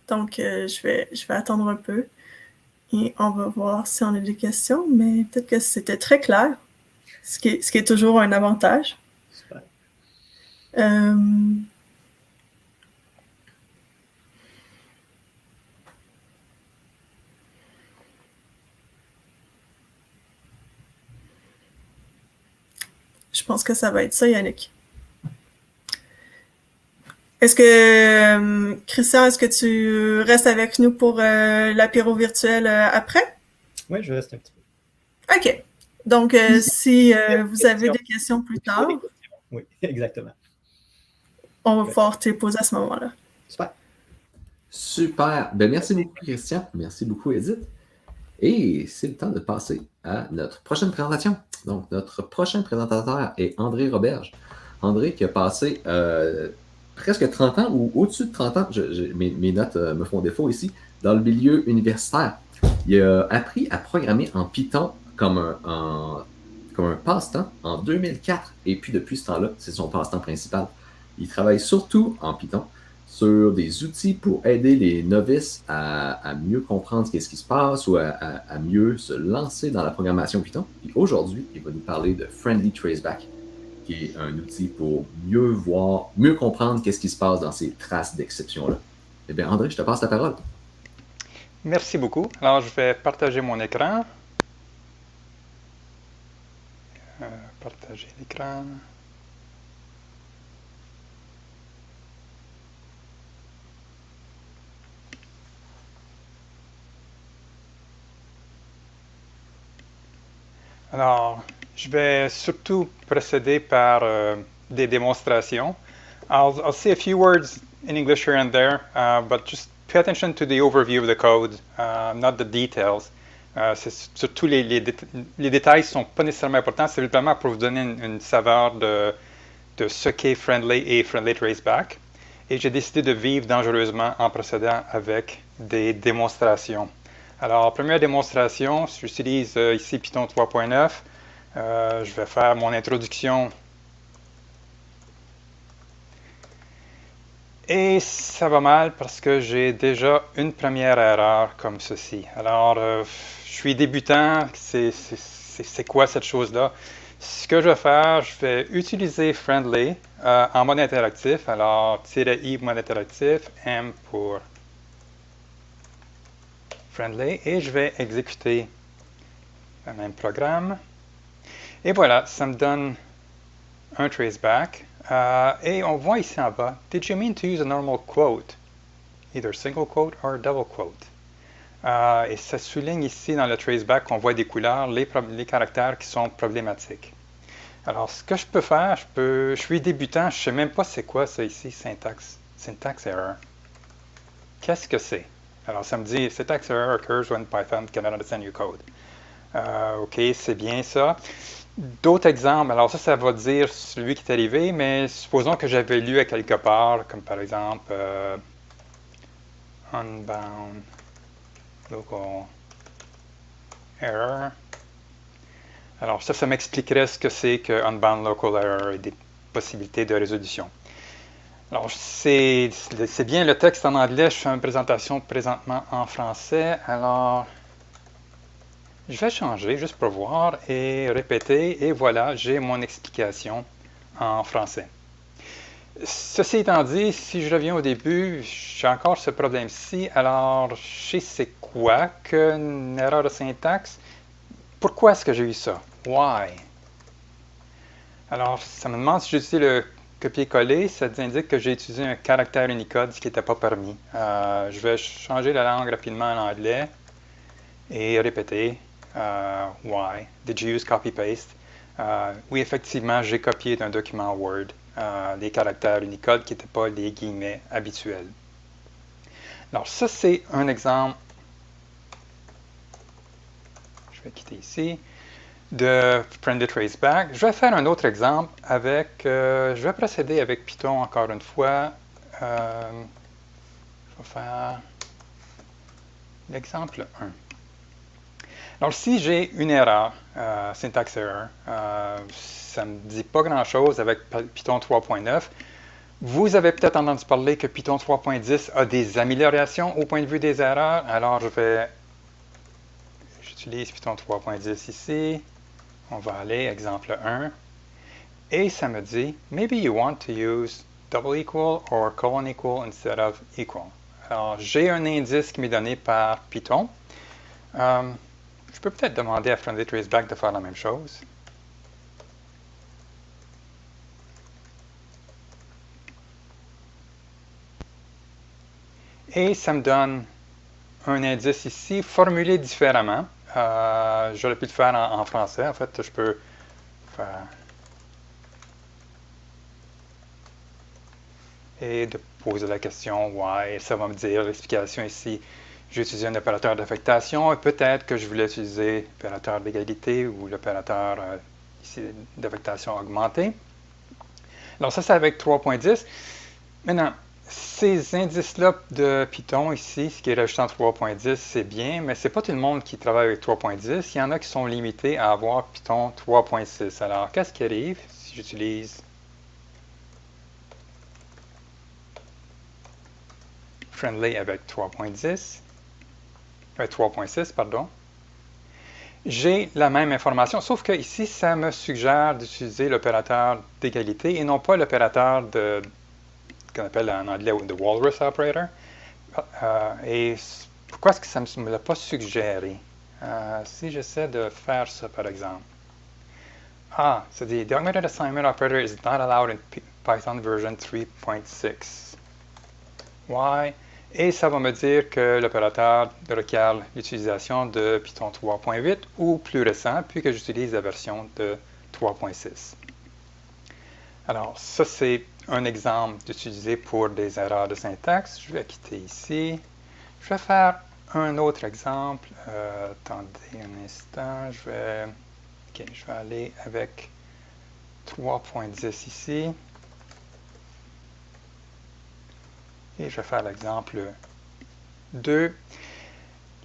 Donc, je vais attendre un peu et on va voir si on a des questions, mais peut-être que c'était très clair, ce qui est toujours un avantage. Je pense que ça va être ça, Yannick. Est-ce que, Christian, est-ce que tu restes avec nous pour l'apéro virtuel après? Oui, je reste un petit peu. OK. Donc, si vous avez des questions plus tard... Oui, exactement. On va pouvoir te les poser à ce moment-là. Super. Super. Ben, merci beaucoup, Christian. Merci beaucoup, Edith. Et c'est le temps de passer à notre prochaine présentation. Donc, notre prochain présentateur est André Roberge. André qui a passé presque 30 ans ou au-dessus de 30 ans, mes notes me font défaut ici, dans le milieu universitaire. Il a appris à programmer en Python comme un passe-temps en 2004. Et puis, depuis ce temps-là, c'est son passe-temps principal. Il travaille surtout en Python sur des outils pour aider les novices à mieux comprendre ce qui se passe ou à mieux se lancer dans la programmation Python. Et aujourd'hui, il va nous parler de friendly-traceback, qui est un outil pour mieux comprendre qu'est-ce qui se passe dans ces traces d'exception-là. Eh bien, André, je te passe la parole. Merci beaucoup. Alors, je vais partager mon écran. Partager l'écran. Alors, je vais surtout procéder par des démonstrations. I'll say a few words in English here and there, but just pay attention to the overview of the code, not the details. Surtout les détails ne sont pas nécessairement importants, c'est simplement pour vous donner une saveur de ce qu'est friendly et friendly traceback. Et j'ai décidé de vivre dangereusement en procédant avec des démonstrations. Alors, première démonstration, j'utilise ici Python 3.9. Je vais faire mon introduction. Et ça va mal parce que j'ai déjà une première erreur comme ceci. Alors, je suis débutant. C'est quoi cette chose-là? Ce que je vais faire, je vais utiliser friendly en mode interactif. Alors, -i mode interactif, M pour friendly, et je vais exécuter le même programme. Et voilà, ça me donne un traceback. Et on voit ici en bas, did you mean to use a normal quote? Either single quote or double quote. Et ça souligne ici dans le traceback qu'on voit des couleurs, les caractères qui sont problématiques. Alors, ce que je peux faire, je suis débutant, je ne sais même pas c'est quoi ça ici, syntax error. Qu'est-ce que c'est? Alors, ça me dit, syntax error occurs when Python cannot understand your code. OK, c'est bien ça. D'autres exemples, alors ça va dire celui qui est arrivé, mais supposons que j'avais lu à quelque part, comme par exemple, unbound local error. Alors ça m'expliquerait ce que c'est que unbound local error et des possibilités de résolution. Alors c'est bien le texte en anglais, je fais une présentation présentement en français, alors je vais changer juste pour voir et répéter, et voilà, j'ai mon explication en français. Ceci étant dit, si je reviens au début, j'ai encore ce problème-ci. Alors, je sais c'est quoi qu'une erreur de syntaxe. Pourquoi est-ce que j'ai eu ça? Why? Alors, ça me demande si j'utilise le copier-coller. Ça indique que j'ai utilisé un caractère Unicode, ce qui n'était pas permis. Je vais changer la langue rapidement en anglais et répéter. Why? Did you use copy-paste? Oui, effectivement, j'ai copié d'un document Word des caractères Unicode qui n'étaient pas les guillemets habituels. Alors, ça, c'est un exemple, je vais quitter ici, de friendly-traceback. Je vais faire un autre exemple avec, je vais procéder avec Python encore une fois. Je vais faire l'exemple 1. Alors, si j'ai une erreur, syntax error, ça ne me dit pas grand-chose avec Python 3.9. Vous avez peut-être entendu parler que Python 3.10 a des améliorations au point de vue des erreurs. Alors, j'utilise Python 3.10 ici. On va aller, exemple 1. Et ça me dit, maybe you want to use double equal or colon equal instead of equal. Alors, j'ai un indice qui m'est donné par Python. Je peux peut-être demander à friendly-traceback de faire la même chose. Et ça me donne un indice ici, formulé différemment. J'aurais pu le faire en français. En fait, je peux faire... Et de poser la question « why ». Ça va me dire l'explication ici. J'ai utilisé un opérateur d'affectation et peut-être que je voulais utiliser l'opérateur d'égalité ou l'opérateur ici d'affectation augmentée. Alors ça, c'est avec 3.10. Maintenant, ces indices-là de Python ici, ce qui est rajouté en 3.10, c'est bien, mais ce n'est pas tout le monde qui travaille avec 3.10. Il y en a qui sont limités à avoir Python 3.6. Alors, qu'est-ce qui arrive si j'utilise friendly avec 3.10? 3.6, pardon. J'ai la même information, sauf que ici, ça me suggère d'utiliser l'opérateur d'égalité et non pas l'opérateur qu'on appelle en anglais the walrus operator. Et pourquoi est-ce que ça ne me l'a pas suggéré? Si j'essaie de faire ça, par exemple. Ah, ça dit, the augmented assignment operator is not allowed in Python version 3.6. Why? Et ça va me dire que l'opérateur requiert l'utilisation de Python 3.8 ou plus récent, puis que j'utilise la version de 3.6. Alors, ça, c'est un exemple d'utiliser pour des erreurs de syntaxe. Je vais quitter ici. Je vais faire un autre exemple. Attendez un instant. Je vais aller avec 3.10 ici. Et je vais faire l'exemple 2.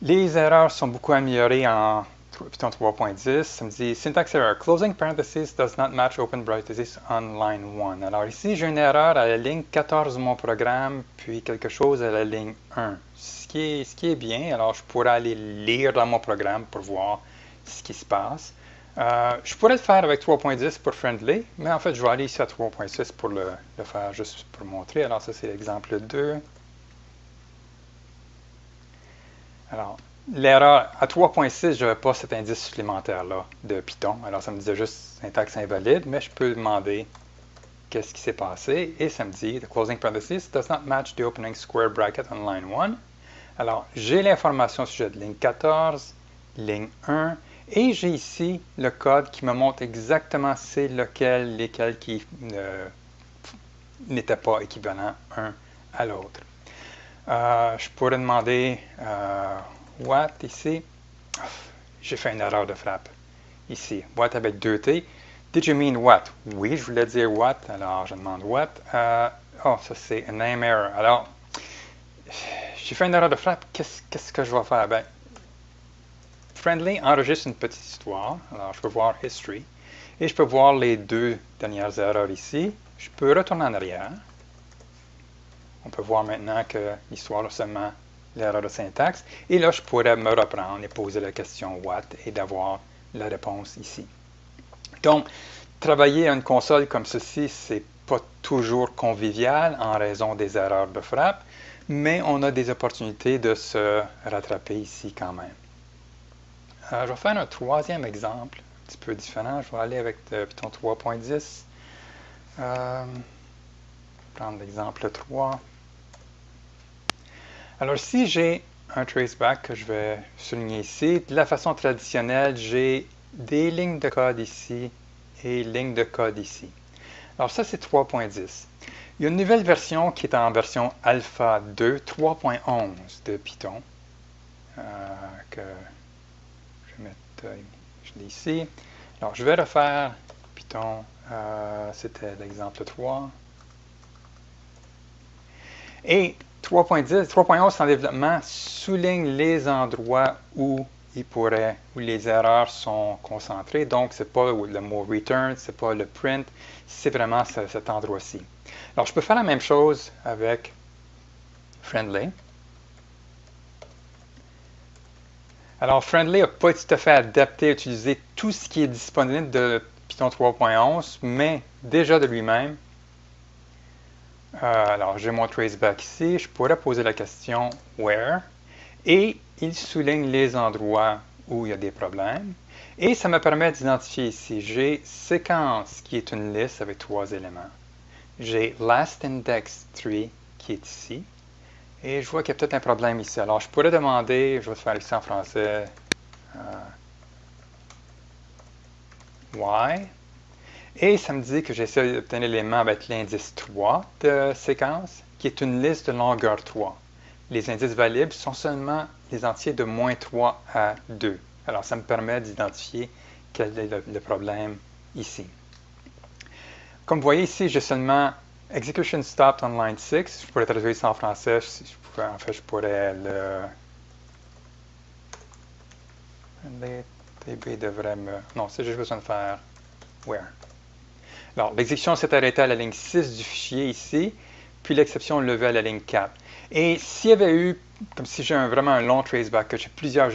Les erreurs sont beaucoup améliorées en Python 3.10. Ça me dit syntax error. Closing parenthesis does not match open parenthesis on line 1. Alors ici, j'ai une erreur à la ligne 14 de mon programme, puis quelque chose à la ligne 1. Ce qui est bien. Alors, je pourrais aller lire dans mon programme pour voir ce qui se passe. Je pourrais le faire avec 3.10 pour friendly, mais en fait, je vais aller ici à 3.6 pour le faire juste pour montrer. Alors, ça, c'est l'exemple 2. Alors, l'erreur à 3.6, je n'avais pas cet indice supplémentaire-là de Python. Alors, ça me disait juste syntaxe invalide, mais je peux demander qu'est-ce qui s'est passé. Et ça me dit, the closing parenthesis does not match the opening square bracket on line 1. Alors, j'ai l'information au sujet de ligne 14, ligne 1. Et j'ai ici le code qui me montre exactement c'est lesquels qui n'étaient pas équivalents un à l'autre. Je pourrais demander what ici. J'ai fait une erreur de frappe ici. What avec 2T. Did you mean what? Oui, je voulais dire what. Alors, je demande what. Ça c'est a name error. Alors, j'ai fait une erreur de frappe. Qu'est-ce que je vais faire? Ben, Friendly enregistre une petite histoire. Alors, je peux voir History. Et je peux voir les 2 dernières erreurs ici. Je peux retourner en arrière. On peut voir maintenant que l'histoire a seulement l'erreur de syntaxe. Et là, je pourrais me reprendre et poser la question what et d'avoir la réponse ici. Donc, travailler à une console comme ceci, c'est pas toujours convivial en raison des erreurs de frappe, mais on a des opportunités de se rattraper ici quand même. Je vais faire un 3e exemple, un petit peu différent. Je vais aller avec Python 3.10. Prendre l'exemple 3. Alors, si j'ai un traceback que je vais souligner ici, de la façon traditionnelle, j'ai des lignes de code ici et lignes de code ici. Alors, ça, c'est 3.10. Il y a une nouvelle version qui est en version alpha 2, 3.11 de Python, que je vais mettre, je l'ai ici. Alors, je vais refaire Python, c'était l'exemple 3. Et 3.10, 3.11 en développement souligne les endroits où les erreurs sont concentrées. Donc, ce n'est pas le mot return, ce n'est pas le print, c'est vraiment cet endroit-ci. Alors, je peux faire la même chose avec friendly. Alors, friendly n'a pas tout à fait adapté à utiliser tout ce qui est disponible de Python 3.11, mais déjà de lui-même. Alors, j'ai mon traceback ici. Je pourrais poser la question where. Et il souligne les endroits où il y a des problèmes. Et ça me permet d'identifier ici. J'ai séquence qui est une liste avec 3 éléments. J'ai last index 3 qui est ici. Et je vois qu'il y a peut-être un problème ici. Alors, je pourrais demander, je vais faire ici en français, why. Et ça me dit que j'essaie d'obtenir l'élément avec l'indice 3 de séquence, qui est une liste de longueur 3. Les indices valides sont seulement les entiers de moins 3 à 2. Alors, ça me permet d'identifier quel est le problème ici. Comme vous voyez ici, j'ai seulement execution stopped on line 6. Je pourrais traduire ça en français. En fait, je pourrais le... DB devrait me... Non, c'est juste besoin de faire where. Alors, l'exécution s'est arrêtée à la ligne 6 du fichier ici, puis l'exception levée à la ligne 4. Et s'il y avait eu, comme si j'ai vraiment un long traceback, que j'ai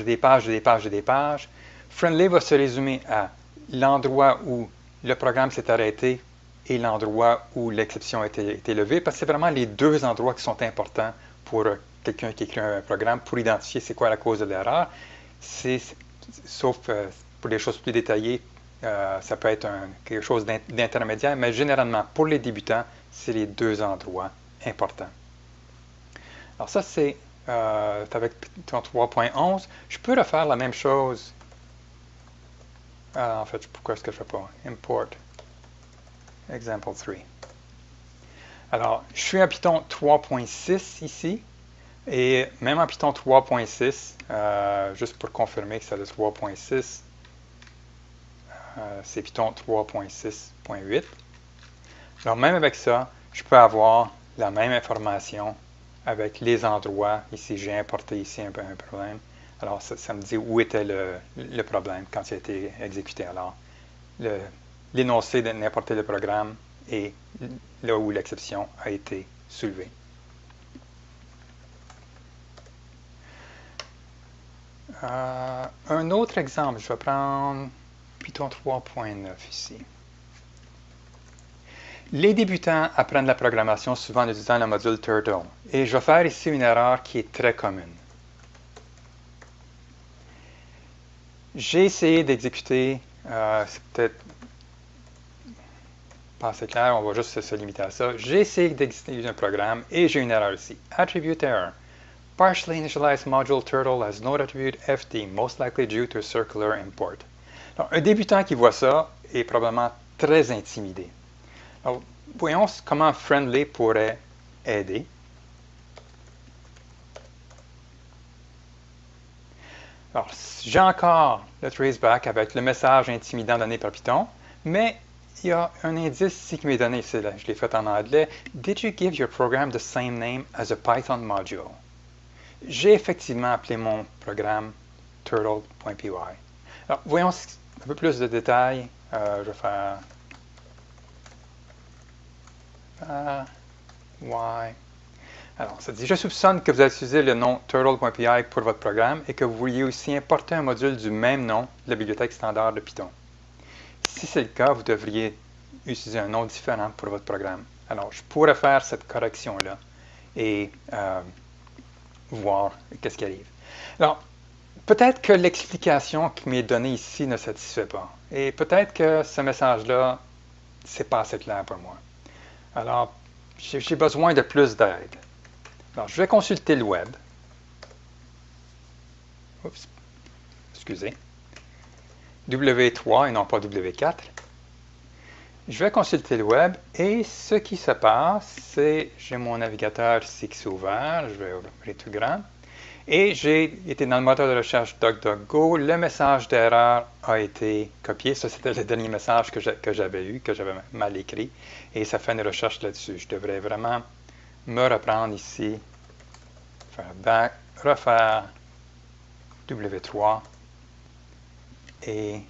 des pages, friendly va se résumer à l'endroit où le programme s'est arrêté et l'endroit où l'exception a été levée, parce que c'est vraiment les 2 endroits qui sont importants pour quelqu'un qui écrit un programme pour identifier c'est quoi la cause de l'erreur. Sauf pour des choses plus détaillées, ça peut être quelque chose d'intermédiaire, mais généralement, pour les débutants, c'est les 2 endroits importants. Alors ça, c'est avec Python 3.11. Je peux refaire la même chose. En fait, pourquoi est-ce que je ne fais pas? Import example 3. Alors, je suis en Python 3.6 ici. Et même en Python 3.6, juste pour confirmer que c'est le 3.6, c'est Python 3.6.8. Alors, même avec ça, je peux avoir la même information avec les endroits. Ici, j'ai importé ici un problème. Alors, ça me dit où était le problème quand il a été exécuté. Alors, l'énoncé d'importer le programme et là où l'exception a été soulevée. Un autre exemple, je vais prendre Python 3.9 ici. Les débutants apprennent la programmation souvent en utilisant le module Turtle. Et je vais faire ici une erreur qui est très commune. J'ai essayé d'exécuter, c'est peut-être pas assez clair, on va juste se limiter à ça. J'ai essayé d'exécuter un programme et j'ai une erreur ici. Attribute error. Partially initialized module turtle has no attribute FD, most likely due to circular import. Alors, un débutant qui voit ça est probablement très intimidé. Alors, voyons comment friendly pourrait aider. Alors, j'ai encore le traceback avec le message intimidant donné par Python, mais il y a un indice ici qui m'est donné, je l'ai fait en anglais. Did you give your program the same name as a Python module? J'ai effectivement appelé mon programme turtle.py. Alors, voyons un peu plus de détails. Je vais faire why. Alors, ça dit, je soupçonne que vous avez utilisé le nom turtle.py pour votre programme et que vous vouliez aussi importer un module du même nom de la bibliothèque standard de Python. Si c'est le cas, vous devriez utiliser un nom différent pour votre programme. Alors, je pourrais faire cette correction-là et voir qu'est-ce qui arrive. Alors, peut-être que l'explication qui m'est donnée ici ne satisfait pas. Et peut-être que ce message-là, c'est pas assez clair pour moi. Alors, j'ai besoin de plus d'aide. Alors, je vais consulter le web. Oups, excusez. W3 et non pas W4. Je vais consulter le web et ce qui se passe, c'est j'ai mon navigateur ici qui s'est ouvert. Je vais ouvrir tout grand. Et j'ai été dans le moteur de recherche DuckDuckGo. Le message d'erreur a été copié. Ça, c'était le dernier message que j'avais eu, que j'avais mal écrit. Et ça fait une recherche là-dessus. Je devrais vraiment me reprendre ici, faire back, refaire W3 et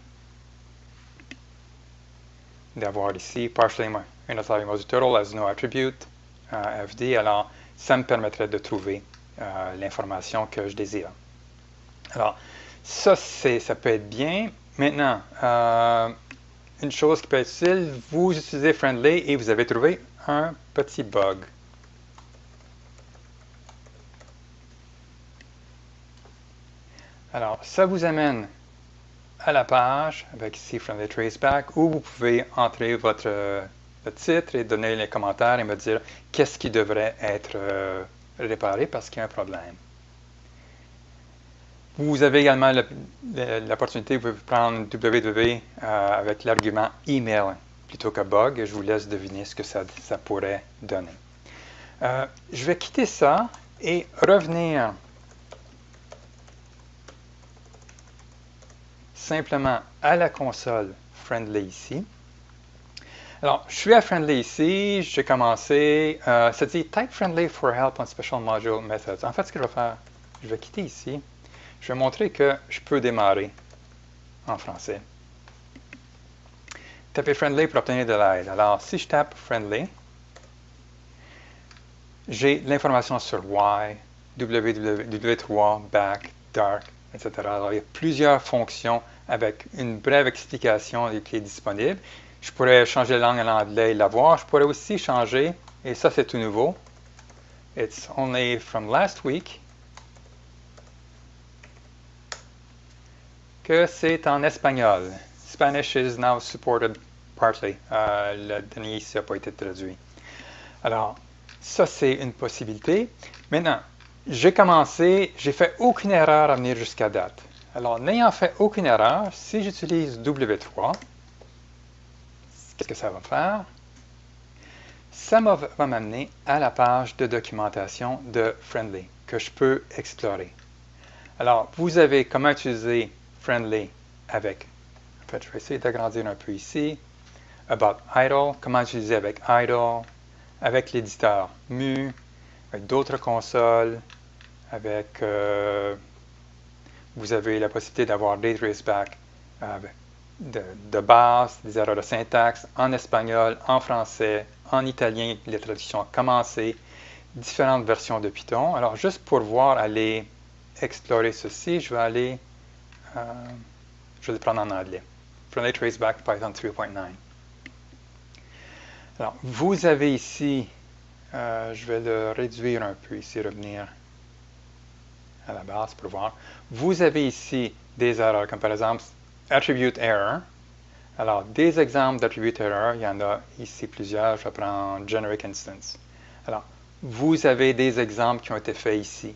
d'avoir ici partially initializing was turtle as no attribute, FD. Alors, ça me permettrait de trouver l'information que je désire. Alors, ça peut être bien. Maintenant, une chose qui peut être utile, vous utilisez friendly et vous avez trouvé un petit bug. Alors, ça vous amène à la page avec ici friendly-traceback où vous pouvez entrer le titre et donner les commentaires et me dire qu'est-ce qui devrait être réparé parce qu'il y a un problème. Vous avez également l'opportunité, vous pouvez prendre www avec l'argument email plutôt que bug et je vous laisse deviner ce que ça pourrait donner. Je vais quitter ça et revenir simplement à la console friendly ici. Alors, je suis à friendly ici, j'ai commencé, ça dit type friendly for help on special module methods. En fait, ce que je vais faire, je vais quitter ici, je vais montrer que je peux démarrer en français. Tapez friendly pour obtenir de l'aide. Alors, si je tape friendly, j'ai l'information sur why, W3, back, dark, etc. Alors, il y a plusieurs fonctions avec une brève explication qui est disponible. Je pourrais changer la langue en anglais et la voir. Je pourrais aussi changer, et ça c'est tout nouveau. It's only from last week. Que c'est en espagnol. Spanish is now supported partly. Le dernier ici n'a pas été traduit. Alors, ça c'est une possibilité. Maintenant, j'ai commencé, j'ai fait aucune erreur à venir jusqu'à date. Alors, n'ayant fait aucune erreur, si j'utilise W3, qu'est-ce que ça va faire? Ça va m'amener à la page de documentation de Friendly que je peux explorer. Alors, vous avez comment utiliser Friendly avec, en fait, je vais essayer d'agrandir un peu ici, About Idle, comment utiliser avec Idle, avec l'éditeur mu, avec d'autres consoles, avec, vous avez la possibilité d'avoir des traceback de base, des erreurs de syntaxe, en espagnol, en français, en italien, les traductions commencées, différentes versions de Python. Alors, juste pour voir, aller explorer ceci, je vais le prendre en anglais. Friendly Traceback Python 3.9. Alors, vous avez ici, je vais le réduire un peu ici, revenir à la base pour voir. Vous avez ici des erreurs, comme par exemple Attribute Error. Alors, des exemples d'Attribute Error, il y en a ici plusieurs. Je vais prendre Generic Instance. Alors, vous avez des exemples qui ont été faits ici.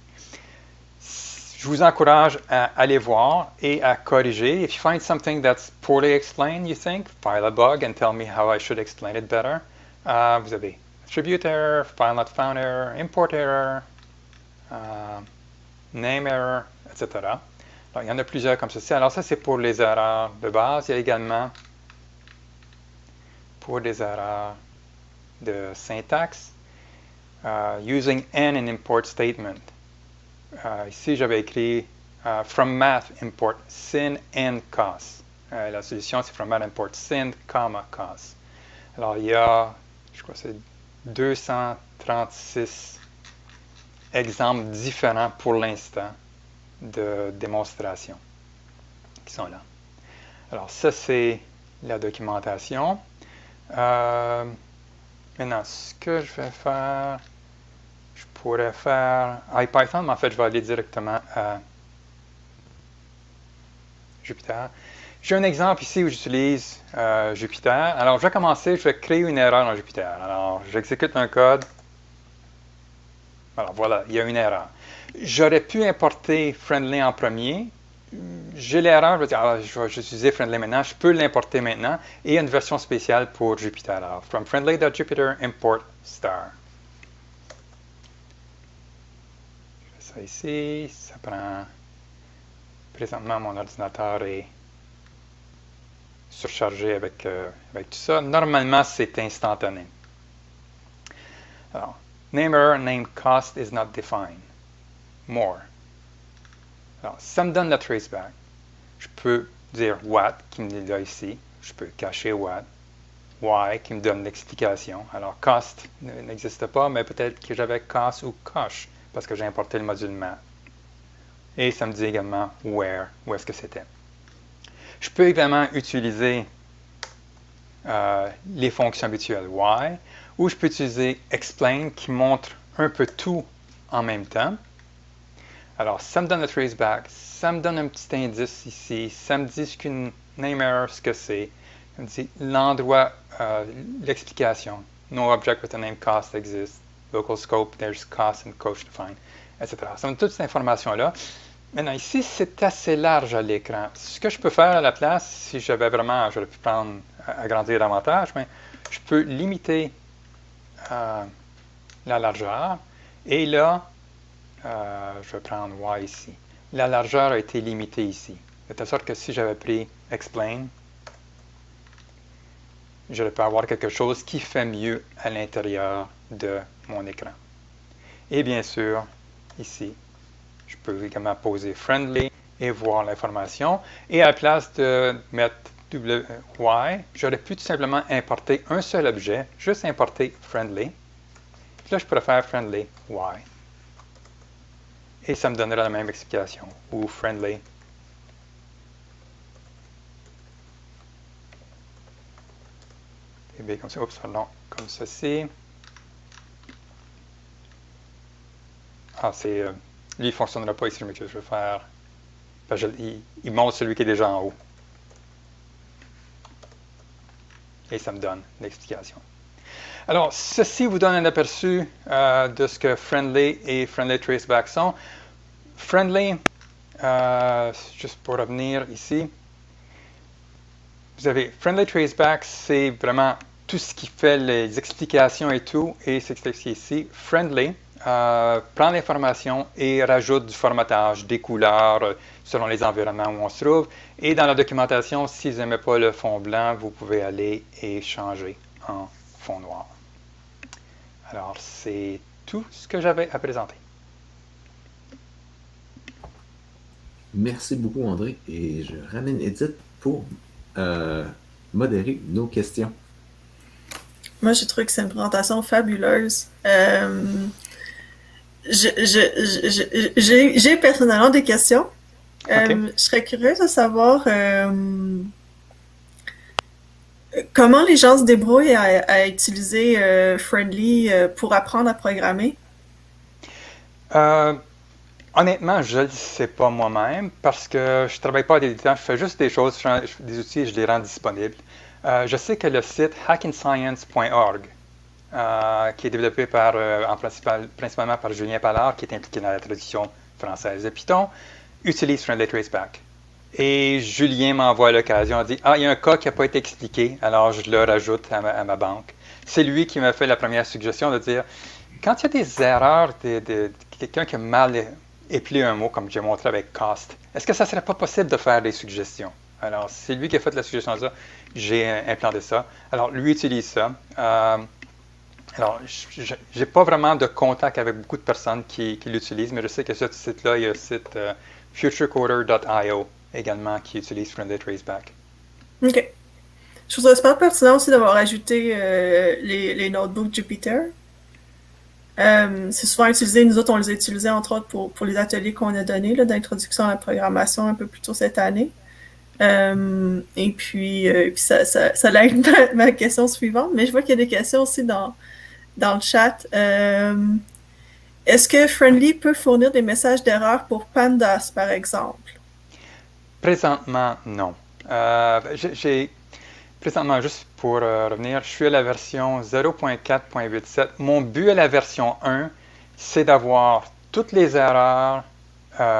Je vous encourage à aller voir et à corriger. If you find something that's poorly explained, you think, file a bug and tell me how I should explain it better. Vous avez Attribute Error, File Not Found Error, Import Error, Name Error, etc. Alors, il y en a plusieurs comme ceci. Alors, ça, c'est pour les erreurs de base. Il y a également pour des erreurs de syntaxe, using an import statement. Ici, j'avais écrit from math import sin and cos. La solution, c'est from math import sin, cos. Alors, il y a, je crois que c'est 236 exemples différents pour l'instant de démonstration qui sont là. Alors, ça, c'est la documentation. Maintenant, ce que je vais faire, je pourrais faire IPython, mais en fait, je vais aller directement à Jupyter. J'ai un exemple ici où j'utilise Jupyter. Alors, je vais commencer, je vais créer une erreur dans Jupyter. Alors, j'exécute un code. Alors, voilà, il y a une erreur. J'aurais pu importer friendly en premier. J'ai l'erreur, je vais dire, je vais utiliser friendly maintenant. Je peux l'importer maintenant. Et il y a une version spéciale pour Jupyter. Alors, from friendly.jupyter, import star. Je fais ça ici. Ça prend... Présentement, mon ordinateur est surchargé avec tout ça. Normalement, c'est instantané. Alors, name error, name cost is not defined. More. Alors, ça me donne la traceback. Je peux dire what, qui me dit là ici. Je peux cacher what. Why, qui me donne l'explication. Alors, cost n'existe pas, mais peut-être que j'avais cost ou coche, parce que j'ai importé le module math. Et ça me dit également where, où est-ce que c'était. Je peux également utiliser les fonctions habituelles why, ou je peux utiliser explain qui montre un peu tout en même temps. Alors, ça me donne le traceback, ça me donne un petit indice ici, ça me dit ce qu'une name error, ce que c'est, ça me dit l'endroit, l'explication. No object with a name cost exists. Local scope, there's cost and coach defined, etc. Ça me donne toute cette information-là. Maintenant, ici, c'est assez large à l'écran. Ce que je peux faire à la place, si j'avais vraiment, j'aurais pu prendre, agrandir davantage, mais je peux limiter la largeur. Et là, je vais prendre Y ici. La largeur a été limitée ici. De telle sorte que si j'avais pris Explain, j'aurais pu avoir quelque chose qui fait mieux à l'intérieur de mon écran. Et bien sûr, ici, je peux également poser Friendly et voir l'information. Et à la place de mettre Y, j'aurais pu tout simplement importer un seul objet, juste importer Friendly. Puis là, je pourrais faire Friendly Y. Et ça me donnera la même explication, ou Friendly. Et bien comme ça, oups, pardon, comme ceci. Ah, c'est... lui, il ne fonctionnera pas ici, mais je vais faire... il montre celui qui est déjà en haut. Et ça me donne l'explication. Alors, ceci vous donne un aperçu de ce que Friendly et Friendly Traceback sont. Friendly, juste pour revenir ici, vous avez Friendly Traceback, c'est vraiment tout ce qui fait les explications et tout, et c'est expliqué ici. Friendly prend l'information et rajoute du formatage, des couleurs selon les environnements où on se trouve. Et dans la documentation, si vous n'aimez pas le fond blanc, vous pouvez aller et changer en fond noir. Alors, c'est tout ce que j'avais à présenter. Merci beaucoup, André. Et je ramène Edith pour modérer nos questions. Moi, j'ai trouvé que c'est une présentation fabuleuse. J'ai personnellement des questions. Okay. Je serais curieuse de savoir comment les gens se débrouillent à utiliser Friendly pour apprendre à programmer. Honnêtement, je ne le sais pas moi-même parce que je ne travaille pas à des temps, je fais juste des choses, des outils et je les rends disponibles. Je sais que le site hackandscience.org, qui est développé principalement par Julien Pallard, qui est impliqué dans la traduction française de Python, utilise Friendly Traceback. Et Julien m'envoie à l'occasion, il dit « Ah, il y a un cas qui n'a pas été expliqué, alors je le rajoute à ma banque. » C'est lui qui m'a fait la première suggestion de dire « Quand il y a des erreurs, quelqu'un qui a mal épelé un mot, comme j'ai montré avec cost, est-ce que ça ne serait pas possible de faire des suggestions? » Alors, c'est lui qui a fait la suggestion de ça. J'ai implanté ça. Alors, lui utilise ça. Alors, je n'ai pas vraiment de contact avec beaucoup de personnes qui l'utilisent, mais je sais que ce site-là, il y a un site futurecoder.io également qui utilise friendly-traceback. OK. Je trouve ça super pertinent aussi d'avoir ajouté les notebooks Jupyter. C'est souvent utilisé, nous autres, on les a utilisés entre autres pour les ateliers qu'on a donnés d'introduction à la programmation un peu plus tôt cette année. Et puis ça l'aide ma question suivante, mais je vois qu'il y a des questions aussi dans le chat. Est-ce que Friendly peut fournir des messages d'erreur pour Pandas, par exemple? Présentement, non. Présentement, juste pour revenir, je suis à la version 0.4.87. Mon but à la version 1, c'est d'avoir toutes les erreurs,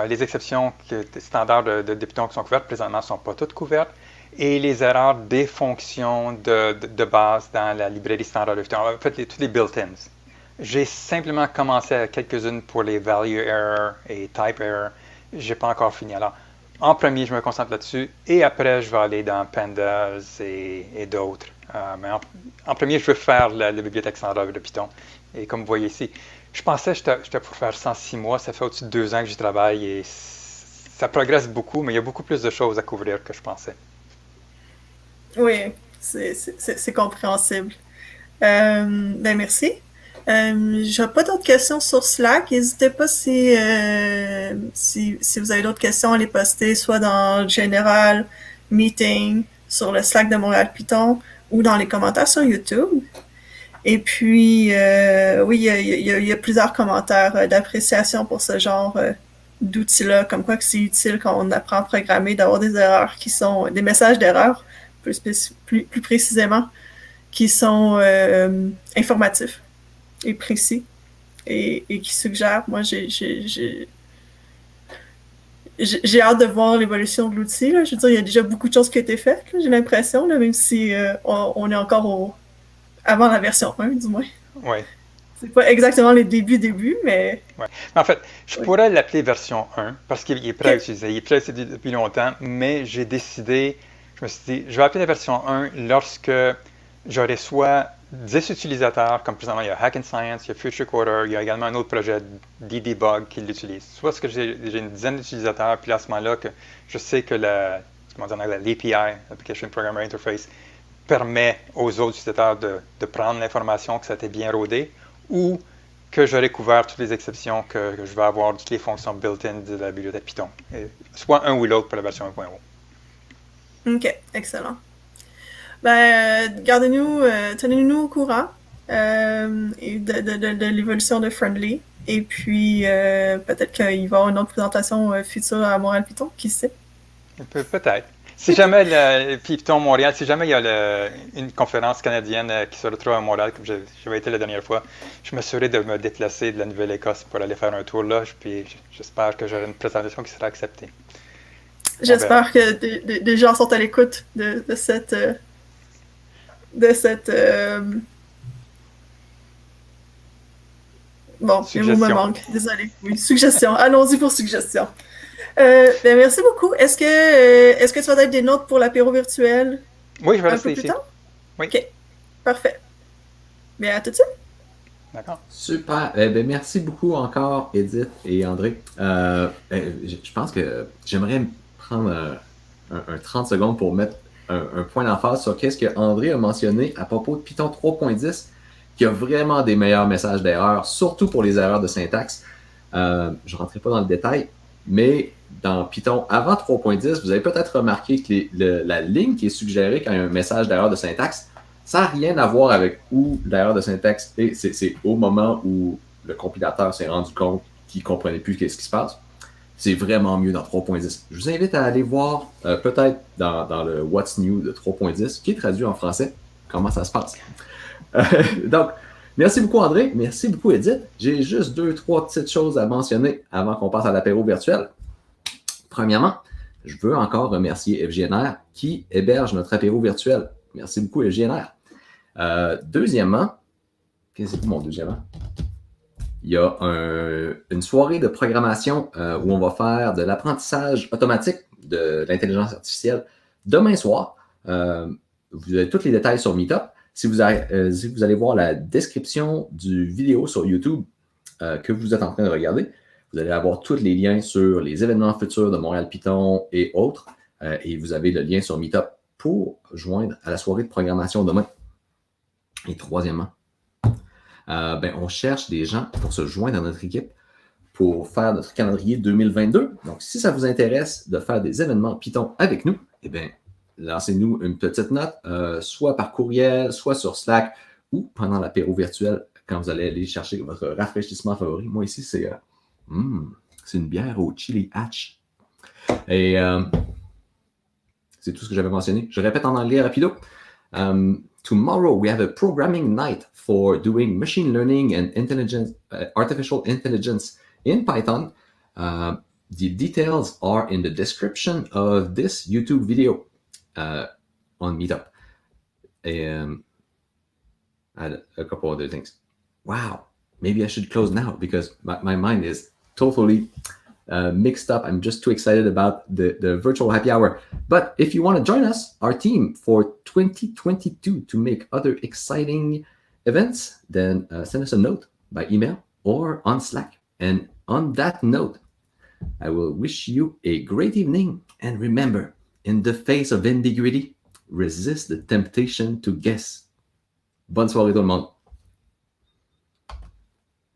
les exceptions standards de Python qui sont couvertes. Présentement, ne sont pas toutes couvertes. Et les erreurs des fonctions de base dans la librairie standard de Python. En fait, tous les built-ins. J'ai simplement commencé à quelques-unes pour les value error et type error. Je n'ai pas encore fini. Alors, en premier, je me concentre là-dessus et après, je vais aller dans Pandas et d'autres. Mais en premier, je veux faire la bibliothèque standard de Python. Et comme vous voyez ici, je pensais que j'étais pour faire 106 mois. Ça fait au-dessus de 2 ans que j'y travaille et ça progresse beaucoup, mais il y a beaucoup plus de choses à couvrir que je pensais. Oui, c'est compréhensible. Ben merci. J'ai pas d'autres questions sur Slack. N'hésitez pas si vous avez d'autres questions à les poster, soit dans le général meeting, sur le Slack de Montréal Python ou dans les commentaires sur YouTube. Et puis, oui, il y a plusieurs commentaires d'appréciation pour ce genre d'outils-là, comme quoi que c'est utile quand on apprend à programmer, d'avoir des erreurs qui sont, des messages d'erreur, plus précisément, qui sont informatifs et précis et qui suggèrent. Moi, j'ai hâte de voir l'évolution de l'outil. Je veux dire, il y a déjà beaucoup de choses qui ont été faites, j'ai l'impression, même si on est encore avant la version 1, du moins. Oui. C'est pas exactement les débuts, mais... Ouais. En fait, je pourrais l'appeler version 1 parce qu'il est prêt à utiliser. Il est prêt à utiliser depuis longtemps, mais j'ai décidé, je me suis dit, je vais appeler la version 1 lorsque j'aurai soit 10 utilisateurs, comme présentement il y a Hack and Science, il y a Future Coder, il y a également un autre projet d'e-debug qui l'utilise. Soit ce que j'ai une dizaine d'utilisateurs, puis à ce moment-là, que je sais que l'API, l'Application Programmer Interface, permet aux autres utilisateurs de prendre l'information que ça a été bien rodé, ou que j'aurai couvert toutes les exceptions que je vais avoir, toutes les fonctions built-in de la bibliothèque Python. Soit un ou l'autre pour la version 1.0. OK, excellent. Ben, tenez-nous au courant et de l'évolution de Friendly. Et puis, peut-être qu'il va y avoir une autre présentation future à Montréal-Python, qui sait? Peut-être. Si jamais le Python Montréal, si jamais il y a une conférence canadienne qui se retrouve à Montréal, comme j'avais été la dernière fois, je m'assurerai de me déplacer de la Nouvelle-Écosse pour aller faire un tour là, puis j'espère que j'aurai une présentation qui sera acceptée. J'espère que des gens sont à l'écoute de cette bon, les mots me manquent, désolé. Oui, suggestion. Allons-y pour suggestion. Ben, merci beaucoup. Est-ce que tu vas être des notes pour l'apéro virtuel? Oui, je vais rester ici. Plus tard? Oui. OK. Parfait. Bien, à tout de suite. D'accord. Super. Ben, merci beaucoup encore, Edith et André. Je pense que j'aimerais prendre un 30 secondes pour mettre un point d'emphase sur qu'est-ce que André a mentionné à propos de Python 3.10, qui a vraiment des meilleurs messages d'erreur, surtout pour les erreurs de syntaxe. Je ne rentrerai pas dans le détail, mais dans Python avant 3.10, vous avez peut-être remarqué que la ligne qui est suggérée quand il y a un message d'erreur de syntaxe, ça n'a rien à voir avec où l'erreur de syntaxe est. C'est au moment où le compilateur s'est rendu compte qu'il ne comprenait plus ce qui se passe. C'est vraiment mieux dans 3.10. Je vous invite à aller voir peut-être dans le What's New de 3.10, qui est traduit en français, comment ça se passe. Donc, merci beaucoup André, merci beaucoup Edith. J'ai juste 2-3 petites choses à mentionner avant qu'on passe à l'apéro virtuel. Premièrement, je veux encore remercier FGNR qui héberge notre apéro virtuel. Merci beaucoup FGNR. Deuxièmement, qu'est-ce que mon deuxièmement? Il y a une soirée de programmation où on va faire de l'apprentissage automatique de l'intelligence artificielle demain soir. Vous avez tous les détails sur Meetup. Si vous allez voir la description du vidéo sur YouTube que vous êtes en train de regarder, Vous allez avoir tous les liens sur les événements futurs de Montréal-Python et autres. Et vous avez le lien sur Meetup pour joindre à la soirée de programmation demain. Et troisièmement, on cherche des gens pour se joindre à notre équipe pour faire notre calendrier 2022. Donc, si ça vous intéresse de faire des événements Python avec nous, eh bien, lancez-nous une petite note, soit par courriel, soit sur Slack ou pendant l'apéro virtuel quand vous allez aller chercher votre rafraîchissement favori. Moi, ici, c'est une bière au chili hatch. Et c'est tout ce que j'avais mentionné. Je répète en anglais rapido. Tomorrow, we have a programming night for doing machine learning and artificial intelligence in Python. The details are in the description of this YouTube video on Meetup. And a couple other things. Wow, maybe I should close now because my mind is totally mixed up. I'm just too excited about the virtual happy hour. But if you want to join us, our team for 2022 to make other exciting events, then send us a note by email or on Slack. And on that note, I will wish you a great evening. And remember, in the face of ambiguity, resist the temptation to guess. Bonne soirée tout le monde.